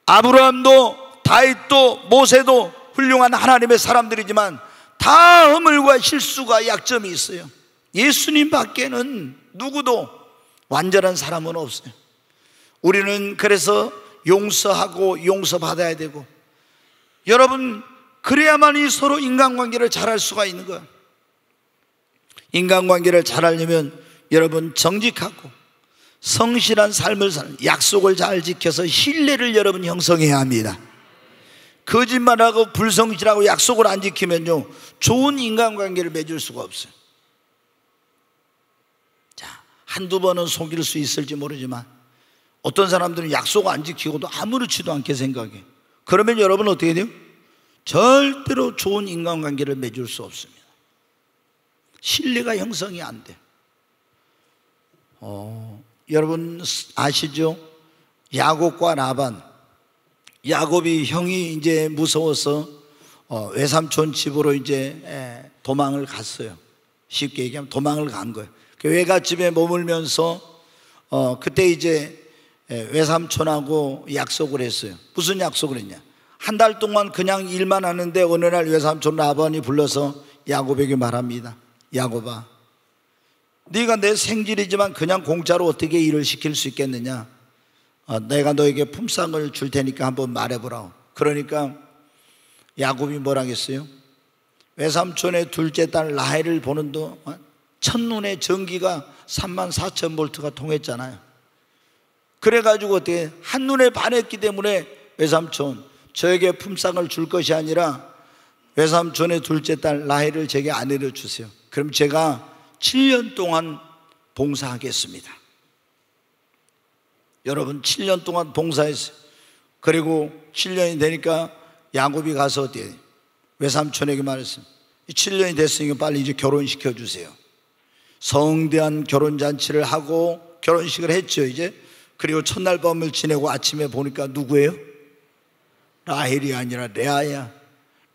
아브라함도 다윗도 모세도 훌륭한 하나님의 사람들이지만 다 허물과 실수가 약점이 있어요. 예수님 밖에는 누구도 완전한 사람은 없어요. 우리는 그래서 용서하고 용서받아야 되고, 여러분, 그래야만이 서로 인간관계를 잘할 수가 있는 거예요. 인간관계를 잘하려면 여러분 정직하고 성실한 삶을 사는, 약속을 잘 지켜서 신뢰를 여러분 형성해야 합니다. 거짓말하고 불성실하고 약속을 안 지키면요, 좋은 인간관계를 맺을 수가 없어요. 자, 한두 번은 속일 수 있을지 모르지만 어떤 사람들은 약속 안 지키고도 아무렇지도 않게 생각해. 그러면 여러분 어떻게 돼요? 절대로 좋은 인간관계를 맺을 수 없습니다. 신뢰가 형성이 안 돼. 여러분 아시죠? 야곱과 라반. 야곱이 형이 이제 무서워서 외삼촌 집으로 이제 도망을 갔어요. 쉽게 얘기하면 도망을 간 거예요. 그 외갓집에 머물면서 그때 이제 외삼촌하고 약속을 했어요. 무슨 약속을 했냐? 한 달 동안 그냥 일만 하는데 어느 날 외삼촌 라반이 불러서 야곱에게 말합니다. 야곱아, 네가 내 생질이지만 그냥 공짜로 어떻게 일을 시킬 수 있겠느냐? 내가 너에게 품삯을 줄 테니까 한번 말해보라고. 그러니까 야곱이 뭐라겠어요? 외삼촌의 둘째 딸 라헬을 보는 동안 첫눈에 전기가 34,000볼트가 통했잖아요. 그래가지고 어떻게 한눈에 반했기 때문에 외삼촌, 저에게 품삯을 줄 것이 아니라 외삼촌의 둘째 딸 라헬을 제게 아내로 주세요. 그럼 제가 7년 동안 봉사하겠습니다. 여러분, 7년 동안 봉사했어요. 그리고 7년이 되니까 야곱이 가서 어때요? 외삼촌에게 말했어요. 7년이 됐으니까 빨리 이제 결혼시켜 주세요. 성대한 결혼잔치를 하고 결혼식을 했죠 이제. 그리고 첫날 밤을 지내고 아침에 보니까 누구예요? 라헬이 아니라 레아야.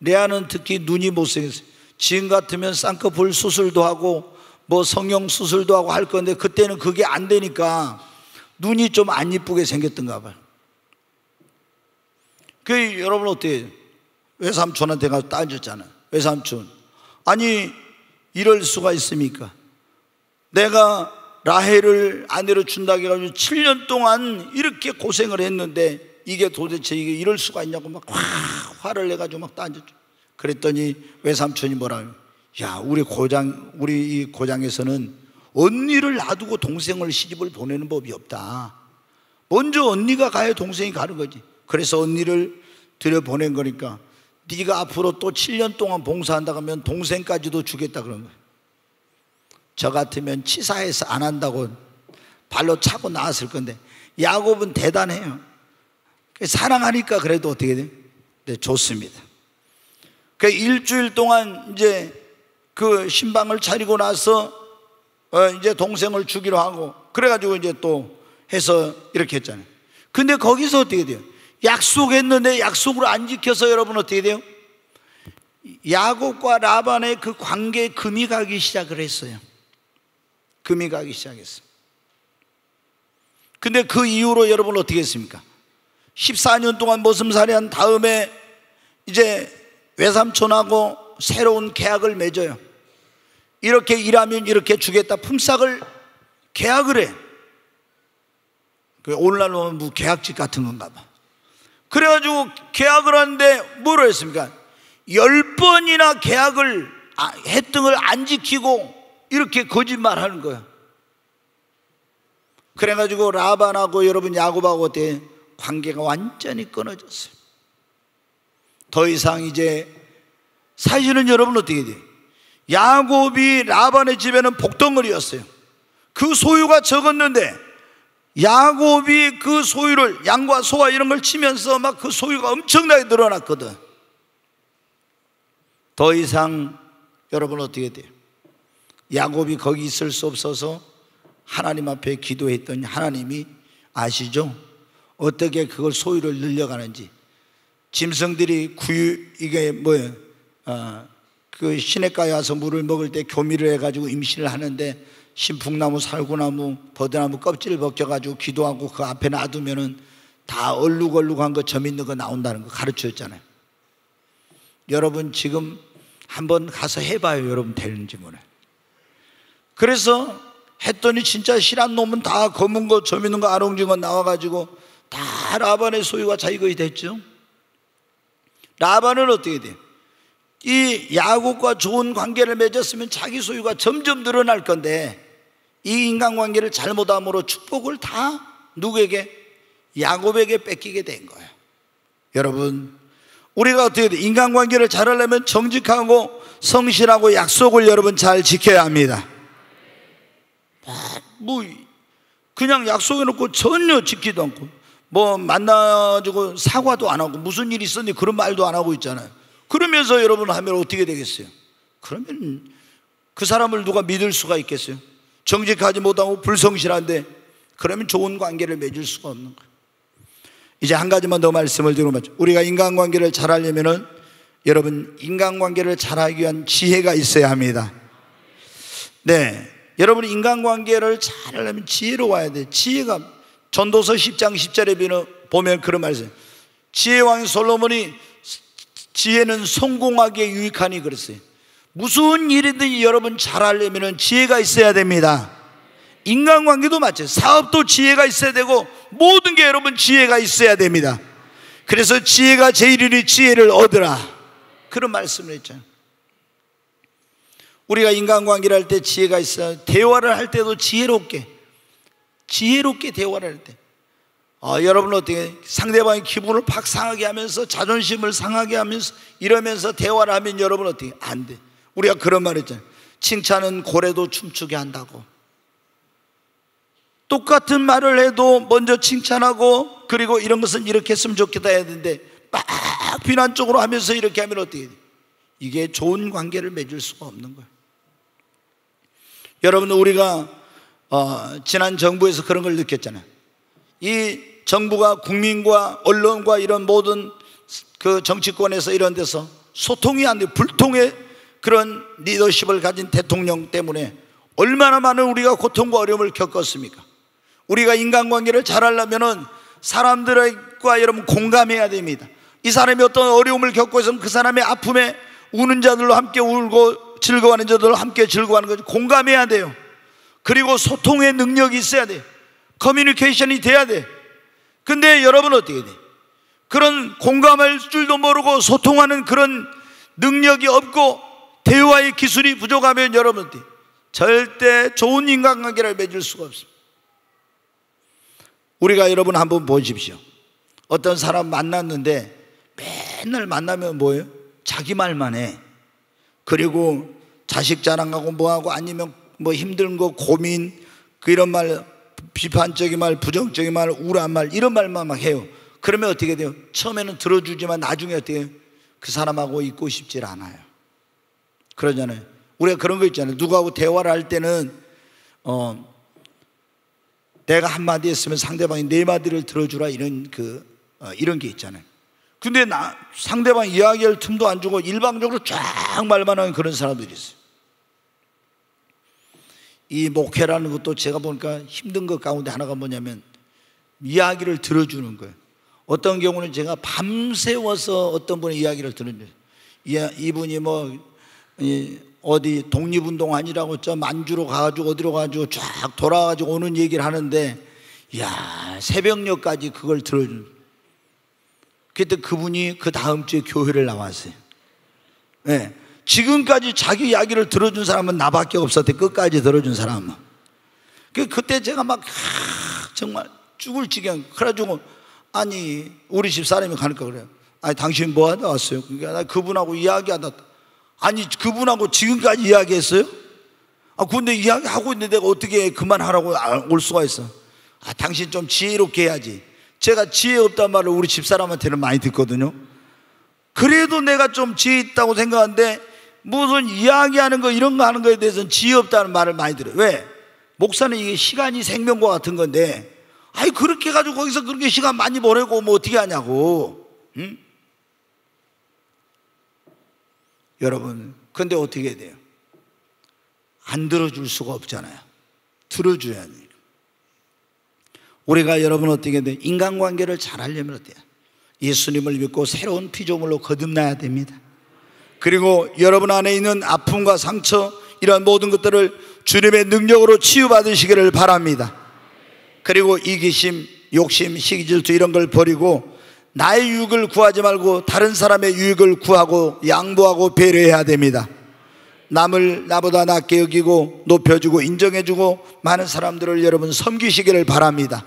레아는 특히 눈이 못생겼어요. 지금 같으면 쌍꺼풀 수술도 하고 뭐 성형 수술도 하고 할 건데 그때는 그게 안 되니까 눈이 좀 안 이쁘게 생겼던가 봐요. 그 여러분 어때요? 외삼촌한테 가서 따졌잖아요. 외삼촌, 아니 이럴 수가 있습니까? 내가 라헬을 아내로 준다고 해가지고 7년 동안 이렇게 고생을 했는데 이게 도대체 이게 이럴 수가 있냐고 막 화를 내가지고 막 따졌죠. 그랬더니 외삼촌이 뭐라고? 야, 우리 이 고장에서는 언니를 놔두고 동생을 시집을 보내는 법이 없다. 먼저 언니가 가야 동생이 가는 거지. 그래서 언니를 들여보낸 거니까 네가 앞으로 또 7년 동안 봉사한다고 하면 동생까지도 주겠다 그런 거예요. 저 같으면 치사해서 안 한다고 발로 차고 나왔을 건데 야곱은 대단해요. 사랑하니까 그래도 어떻게 돼요? 네, 좋습니다. 그 일주일 동안 이제 그 신방을 차리고 나서 이제 동생을 주기로 하고 그래가지고 이제 또 해서 이렇게 했잖아요. 근데 거기서 어떻게 돼요? 약속했는데 약속을 안 지켜서 여러분 어떻게 돼요? 야곱과 라반의 그 관계에 금이 가기 시작을 했어요. 금이 가기 시작했어요. 근데 그 이후로 여러분 어떻게 했습니까? 14년 동안 머슴살이 한 다음에 이제 외삼촌하고 새로운 계약을 맺어요. 이렇게 일하면 이렇게 주겠다. 품삯을 계약을 해. 오늘날 보면 뭐 계약직 같은 건가 봐. 그래가지고 계약을 하는데 뭐로 했습니까? 10번이나 계약을 했던 걸 안 지키고 이렇게 거짓말하는 거야. 그래가지고 라반하고 여러분 야곱하고 어때? 관계가 완전히 끊어졌어요. 더 이상 이제 사실은 여러분 어떻게 돼요? 야곱이 라반의 집에는 복덩어리였어요. 그 소유가 적었는데 야곱이 그 소유를 양과 소와 이런 걸 치면서 막 그 소유가 엄청나게 늘어났거든. 더 이상 여러분 어떻게 돼요? 야곱이 거기 있을 수 없어서 하나님 앞에 기도했더니 하나님이 아시죠? 어떻게 그걸 소유를 늘려가는지. 짐승들이 이게 뭐예요? 그 시냇가에 와서 물을 먹을 때 교미를 해가지고 임신을 하는데 신풍나무, 살구나무, 버드나무 껍질을 벗겨가지고 기도하고 그 앞에 놔두면은 다 얼룩얼룩한 거, 점 있는 거 나온다는 거 가르쳐줬잖아요. 여러분 지금 한번 가서 해봐요. 여러분 되는지 모르. 그래서 했더니 진짜 실한 놈은 다 검은 거, 점 있는 거, 아롱진 거 나와가지고 다 라반의 소유가 자기 것이 됐죠. 라반은 어떻게 돼요? 이 야곱과 좋은 관계를 맺었으면 자기 소유가 점점 늘어날 건데 이 인간관계를 잘못함으로 축복을 다 누구에게? 야곱에게 뺏기게 된 거예요. 여러분 우리가 어떻게 돼? 인간관계를 잘하려면 정직하고 성실하고 약속을 여러분 잘 지켜야 합니다. 뭐 그냥 약속해놓고 전혀 지키지도 않고 뭐 만나가지고 사과도 안 하고 무슨 일이 있었니 그런 말도 안 하고 있잖아요. 그러면서 여러분 하면 어떻게 되겠어요? 그러면 그 사람을 누가 믿을 수가 있겠어요? 정직하지 못하고 불성실한데 그러면 좋은 관계를 맺을 수가 없는 거예요. 이제 한 가지만 더 말씀을 드리고 말죠. 우리가 인간관계를 잘하려면은 여러분 인간관계를 잘하기 위한 지혜가 있어야 합니다. 네, 여러분 인간관계를 잘하려면 지혜로워야 돼. 지혜가 전도서 10장 10절에 보면 그런 말이 있어요. 지혜왕 솔로몬이 지혜는 성공하기에 유익하니 그랬어요. 무슨 일이든 여러분 잘하려면 지혜가 있어야 됩니다. 인간관계도 마찬가지예요. 사업도 지혜가 있어야 되고 모든 게 여러분 지혜가 있어야 됩니다. 그래서 지혜가 제일이니 지혜를 얻으라 그런 말씀을 했잖아요. 우리가 인간관계를 할 때 지혜가 있어요. 대화를 할 때도 지혜롭게 대화를 할 때 여러분 어떻게 상대방의 기분을 팍 상하게 하면서 자존심을 상하게 하면서 이러면서 대화를 하면 여러분 어떻게 안 돼. 우리가 그런 말 했잖아요. 칭찬은 고래도 춤추게 한다고. 똑같은 말을 해도 먼저 칭찬하고 그리고 이런 것은 이렇게 했으면 좋겠다 해야 되는데 막 비난적으로 하면서 이렇게 하면 어떻게 돼. 이게 좋은 관계를 맺을 수가 없는 거예요. 여러분 우리가 지난 정부에서 그런 걸 느꼈잖아요. 이 정부가 국민과 언론과 이런 모든 그 정치권에서 이런 데서 소통이 안 돼 불통의 그런 리더십을 가진 대통령 때문에 얼마나 많은 우리가 고통과 어려움을 겪었습니까? 우리가 인간관계를 잘하려면 사람들과 여러분 공감해야 됩니다. 이 사람이 어떤 어려움을 겪고 있으면 그 사람의 아픔에 우는 자들로 함께 울고 즐거워하는 자들로 함께 즐거워하는 거죠. 공감해야 돼요. 그리고 소통의 능력이 있어야 돼요. 커뮤니케이션이 돼야 돼. 근데 여러분 어떻게 돼? 그런 공감할 줄도 모르고 소통하는 그런 능력이 없고 대화의 기술이 부족하면 여러분 어떻게? 절대 좋은 인간관계를 맺을 수가 없습니다. 우리가 여러분 한번 보십시오. 어떤 사람 만났는데 맨날 만나면 뭐예요? 자기 말만 해. 그리고 자식 자랑하고 뭐하고 아니면 뭐 힘든 거 고민 이런 말 비판적인 말 부정적인 말 우울한 말 이런 말만 막 해요. 그러면 어떻게 돼요? 처음에는 들어주지만 나중에 어떻게 해요? 그 사람하고 있고 싶질 않아요. 그러잖아요. 우리가 그런 거 있잖아요. 누구하고 대화를 할 때는 내가 한마디 했으면 상대방이 네 마디를 들어주라 이런 이런 게 있잖아요. 근데 상대방 이야기할 틈도 안 주고 일방적으로 쫙 말만 하는 그런 사람들이 있어요. 이 목회라는 것도 제가 보니까 힘든 것 가운데 하나가 뭐냐면 이야기를 들어주는 거예요. 어떤 경우는 제가 밤새워서 어떤 분의 이야기를 들은 거예요. 이분이 뭐 어디 독립운동하니라고 저 만주로 가가지고 어디로 가가지고 쫙 돌아가지고 오는 얘기를 하는데 야 새벽녘까지 그걸 들어준. 그때 그분이 그 다음 주에 교회를 나왔어요. 네. 지금까지 자기 이야기를 들어준 사람은 나밖에 없었대. 끝까지 들어준 사람은. 그때 제가 막 정말 죽을 지경. 그래가지고 아니 우리 집 사람이 가니까 그래요. 아니 당신 뭐 하다 왔어요? 그러니까 나 그분하고 이야기하다. 아니 그분하고 지금까지 이야기했어요? 근데 이야기하고 있는데 내가 어떻게 그만하라고 올 수가 있어? 당신 좀 지혜롭게 해야지. 제가 지혜 없단 말을 우리 집사람한테는 많이 듣거든요. 그래도 내가 좀 지혜 있다고 생각하는데 무슨 이야기하는 거 이런 거 하는 거에 대해서는 지혜 없다는 말을 많이 들어요. 왜? 목사는 이게 시간이 생명과 같은 건데 그렇게 해가지고 거기서 그렇게 시간 많이 보내고 뭐 어떻게 하냐고. 응? 여러분 그런데 어떻게 해야 돼요? 안 들어줄 수가 없잖아요. 들어줘야 돼요. 우리가 여러분 어떻게 해야 돼요? 인간관계를 잘 하려면 어때요? 예수님을 믿고 새로운 피조물로 거듭나야 됩니다. 그리고 여러분 안에 있는 아픔과 상처, 이런 모든 것들을 주님의 능력으로 치유받으시기를 바랍니다. 그리고 이기심, 욕심, 시기, 질투 이런 걸 버리고 나의 유익을 구하지 말고 다른 사람의 유익을 구하고 양보하고 배려해야 됩니다. 남을 나보다 낮게 여기고 높여주고 인정해주고 많은 사람들을 여러분 섬기시기를 바랍니다.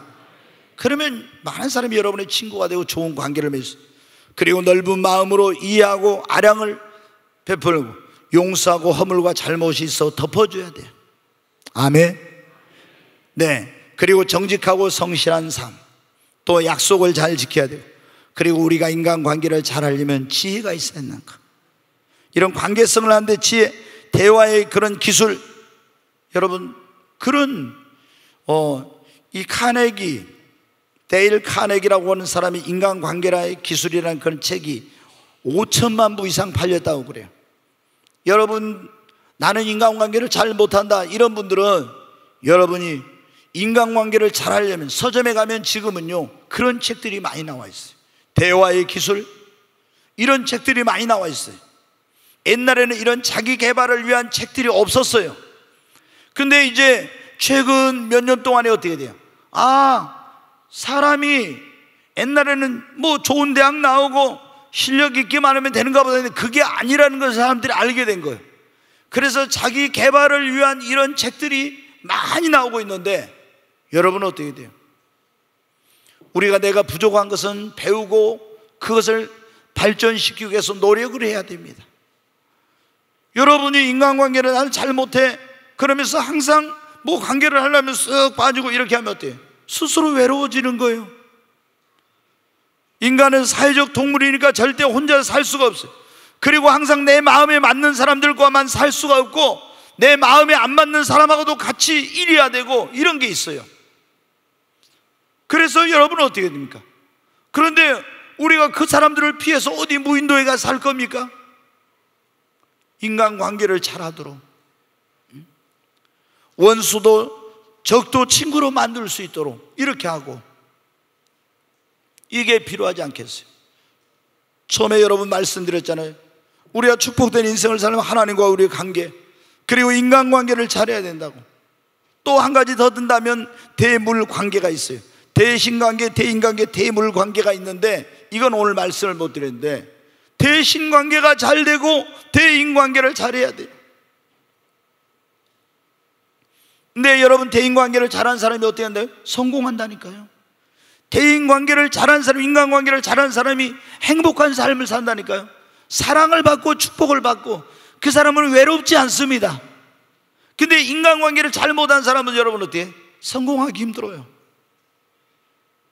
그러면 많은 사람이 여러분의 친구가 되고 좋은 관계를 맺어요. 그리고 넓은 마음으로 이해하고 아량을 베풀고 용서하고 허물과 잘못이 있어 덮어줘야 돼요. 아멘. 네. 그리고 정직하고 성실한 삶, 또 약속을 잘 지켜야 돼요. 그리고 우리가 인간관계를 잘 하려면 지혜가 있어야 하는 것. 이런 관계성을 하는데 지혜, 대화의 그런 기술, 여러분 그런 이 카네기, 데일 카네기라고 하는 사람이 인간관계라의 기술이라는 그런 책이 5천만 부 이상 팔렸다고 그래요. 여러분 나는 인간관계를 잘 못한다 이런 분들은 여러분이 인간관계를 잘 하려면 서점에 가면 지금은요 그런 책들이 많이 나와 있어요. 대화의 기술 이런 책들이 많이 나와 있어요. 옛날에는 이런 자기 개발을 위한 책들이 없었어요. 근데 이제 최근 몇 년 동안에 어떻게 돼요? 사람이 옛날에는 뭐 좋은 대학 나오고 실력 있기만 하면 되는가 보다 했는데 그게 아니라는 것을 사람들이 알게 된 거예요. 그래서 자기 개발을 위한 이런 책들이 많이 나오고 있는데 여러분은 어떻게 돼요? 우리가 내가 부족한 것은 배우고 그것을 발전시키기 위해서 노력을 해야 됩니다. 여러분이 인간관계를 나는 잘 못해 그러면서 항상 뭐 관계를 하려면 쓱 빠지고 이렇게 하면 어때요? 스스로 외로워지는 거예요. 인간은 사회적 동물이니까 절대 혼자 살 수가 없어요. 그리고 항상 내 마음에 맞는 사람들과만 살 수가 없고 내 마음에 안 맞는 사람하고도 같이 일해야 되고 이런 게 있어요. 그래서 여러분은 어떻게 됩니까? 그런데 우리가 그 사람들을 피해서 어디 무인도에 가서 살 겁니까? 인간관계를 잘하도록 원수도 적도 친구로 만들 수 있도록 이렇게 하고 이게 필요하지 않겠어요? 처음에 여러분 말씀드렸잖아요. 우리가 축복된 인생을 살면 하나님과 우리의 관계 그리고 인간관계를 잘해야 된다고. 또 한 가지 더 든다면 대물관계가 있어요. 대신관계, 대인관계, 대물관계가 있는데 이건 오늘 말씀을 못 드렸는데 대신관계가 잘 되고 대인관계를 잘해야 돼요. 근데 여러분 대인관계를 잘한 사람이 어떻게 한다요? 성공한다니까요. 대인관계를 잘한 사람, 인간관계를 잘한 사람이 행복한 삶을 산다니까요. 사랑을 받고 축복을 받고 그 사람은 외롭지 않습니다. 근데 인간관계를 잘 못한 사람은 여러분 어때요? 성공하기 힘들어요.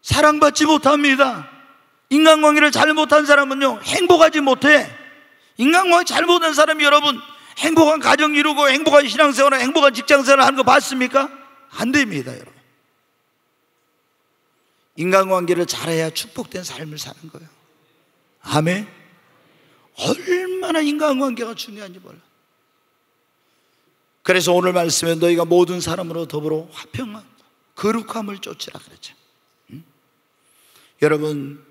사랑받지 못합니다. 인간관계를 잘 못한 사람은요 행복하지 못해. 인간관계 잘 못한 사람이 여러분 행복한 가정 이루고 행복한 신앙생활, 행복한 직장생활 하는 거 봤습니까? 안 됩니다. 여러분 인간관계를 잘해야 축복된 삶을 사는 거예요. 아멘. 얼마나 인간관계가 중요한지 몰라. 그래서 오늘 말씀에 너희가 모든 사람으로 더불어 화평함, 거룩함을 쫓으라 그랬죠. 여러분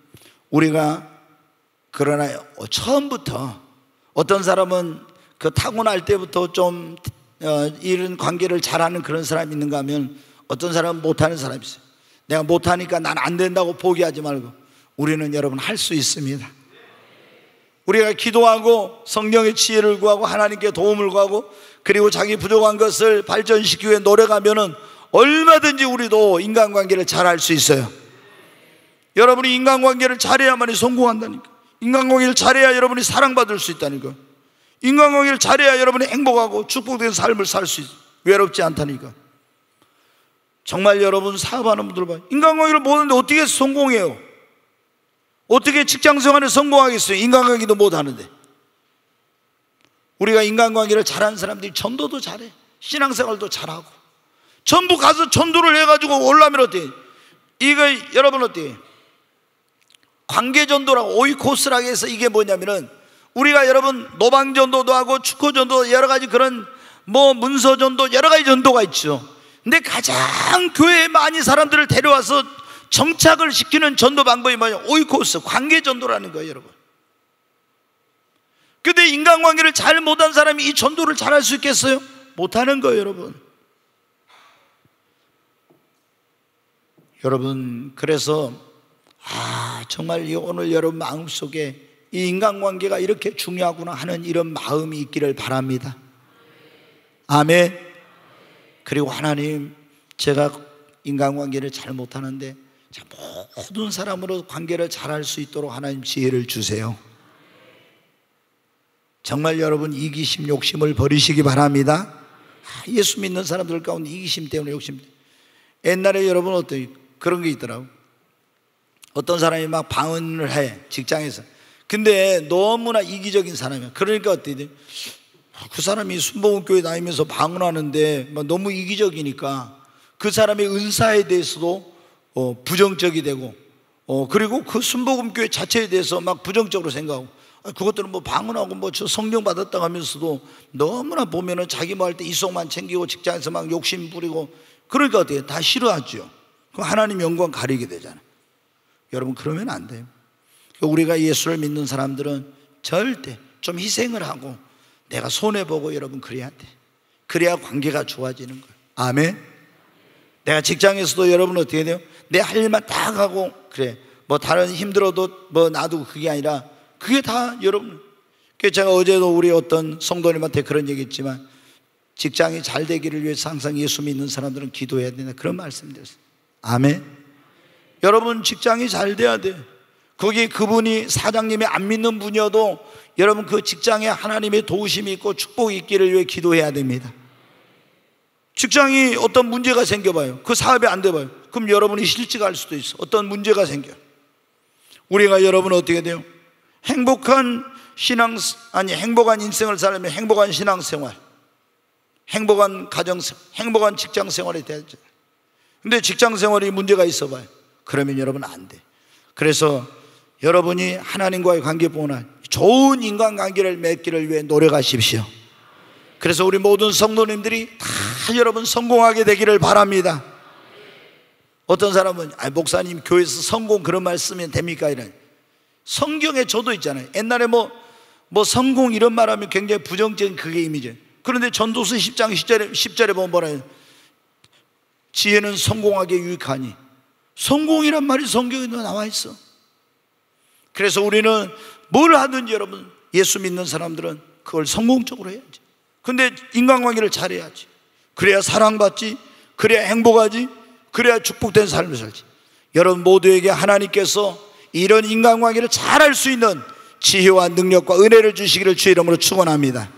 우리가 그러나 처음부터 어떤 사람은 그 타고날 때부터 좀 이런 관계를 잘하는 그런 사람이 있는가 하면 어떤 사람은 못하는 사람이 있어요. 내가 못하니까 난 안 된다고 포기하지 말고 우리는 여러분 할 수 있습니다. 우리가 기도하고 성령의 지혜를 구하고 하나님께 도움을 구하고 그리고 자기 부족한 것을 발전시키기 위해 노력하면 얼마든지 우리도 인간관계를 잘할 수 있어요. 여러분이 인간관계를 잘해야만이 성공한다니까. 인간관계를 잘해야 여러분이 사랑받을 수 있다니까. 인간관계를 잘해야 여러분이 행복하고 축복된 삶을 살 수 있어요. 외롭지 않다니까. 정말 여러분 사업하는 분들 봐요. 인간관계를 못하는데 어떻게 성공해요? 어떻게 직장생활에 성공하겠어요? 인간관계도 못하는데. 우리가 인간관계를 잘하는 사람들이 전도도 잘해, 신앙생활도 잘하고 전부 가서 전도를 해가지고 올라면 어때요? 이거 여러분 어때요? 관계전도라고 오이코스라고 해서 이게 뭐냐면은 우리가 여러분 노방전도도 하고 축구전도 여러 가지 그런 문서전도 여러 가지 전도가 있죠. 근데 가장 교회에 많이 사람들을 데려와서 정착을 시키는 전도 방법이 뭐냐? 오이코스, 관계전도라는 거예요, 여러분. 근데 인간관계를 잘 못한 사람이 이 전도를 잘할 수 있겠어요? 못하는 거예요, 여러분. 여러분, 그래서 정말 오늘 여러분 마음속에 이 인간관계가 이렇게 중요하구나 하는 이런 마음이 있기를 바랍니다. 아멘. 그리고 하나님, 제가 인간관계를 잘 못하는데 모든 사람으로 관계를 잘할 수 있도록 하나님 지혜를 주세요. 정말 여러분 이기심, 욕심을 버리시기 바랍니다. 예수 믿는 사람들 가운데 이기심 때문에 욕심. 옛날에 여러분 그런 게 있더라고. 어떤 사람이 막 방언을 해, 직장에서. 근데 너무나 이기적인 사람이야. 그러니까 어떻게 돼? 그 사람이 순복음교회 다니면서 방언하는데 너무 이기적이니까 그 사람의 은사에 대해서도 부정적이 되고, 그리고 그 순복음교회 자체에 대해서 막 부정적으로 생각하고, 그것들은 방언하고 저 성령 받았다 하면서도 너무나 보면은 자기 뭐 할 때 이속만 챙기고 직장에서 막 욕심 부리고, 그러니까 어때요? 다 싫어하죠. 그럼 하나님 영광 가리게 되잖아요. 여러분, 그러면 안 돼요. 우리가 예수를 믿는 사람들은 절대 좀 희생을 하고 내가 손해보고 여러분 그래야 돼. 그래야 관계가 좋아지는 거예요. 아멘. 내가 직장에서도 여러분 어떻게 돼요? 내 할 일만 딱 하고, 그래 다른 힘들어도 놔두고, 그게 아니라 그게 다 여러분. 제가 어제도 우리 어떤 성도님한테 그런 얘기 했지만, 직장이 잘 되기를 위해서 항상 예수 믿는 사람들은 기도해야 된다, 그런 말씀 드렸어요. 아멘. 여러분, 직장이 잘 돼야 돼. 거기 그분이 사장님이 안 믿는 분이어도 여러분 그 직장에 하나님의 도우심이 있고 축복이 있기를 위해 기도해야 됩니다. 직장이 어떤 문제가 생겨봐요. 그 사업이 안 돼봐요. 그럼 여러분이 실직할 수도 있어. 어떤 문제가 생겨. 우리가 여러분 어떻게 돼요? 행복한 인생을 살려면 행복한 신앙생활, 행복한 가정생활, 행복한 직장생활이 돼야죠. 근데 직장생활이 문제가 있어봐요. 그러면 여러분 안 돼. 그래서 여러분이 하나님과의 관계뿐만 좋은 인간관계를 맺기를 위해 노력하십시오. 그래서 우리 모든 성도님들이 다 여러분 성공하게 되기를 바랍니다. 어떤 사람은 목사님 교회에서 성공 그런 말 쓰면 됩니까? 이런 성경에 저도 있잖아요. 옛날에 성공 이런 말 하면 굉장히 부정적인 그게 이미지. 그런데 전도서 10장 10절에 보면 뭐라 해요? 지혜는 성공하게 유익하니. 성공이란 말이 성경에 나와 있어. 그래서 우리는 뭘 하든지 여러분, 예수 믿는 사람들은 그걸 성공적으로 해야지. 근데 인간관계를 잘해야지. 그래야 사랑받지, 그래야 행복하지, 그래야 축복된 삶을 살지. 여러분 모두에게 하나님께서 이런 인간관계를 잘할 수 있는 지혜와 능력과 은혜를 주시기를 주의 이름으로 축원합니다.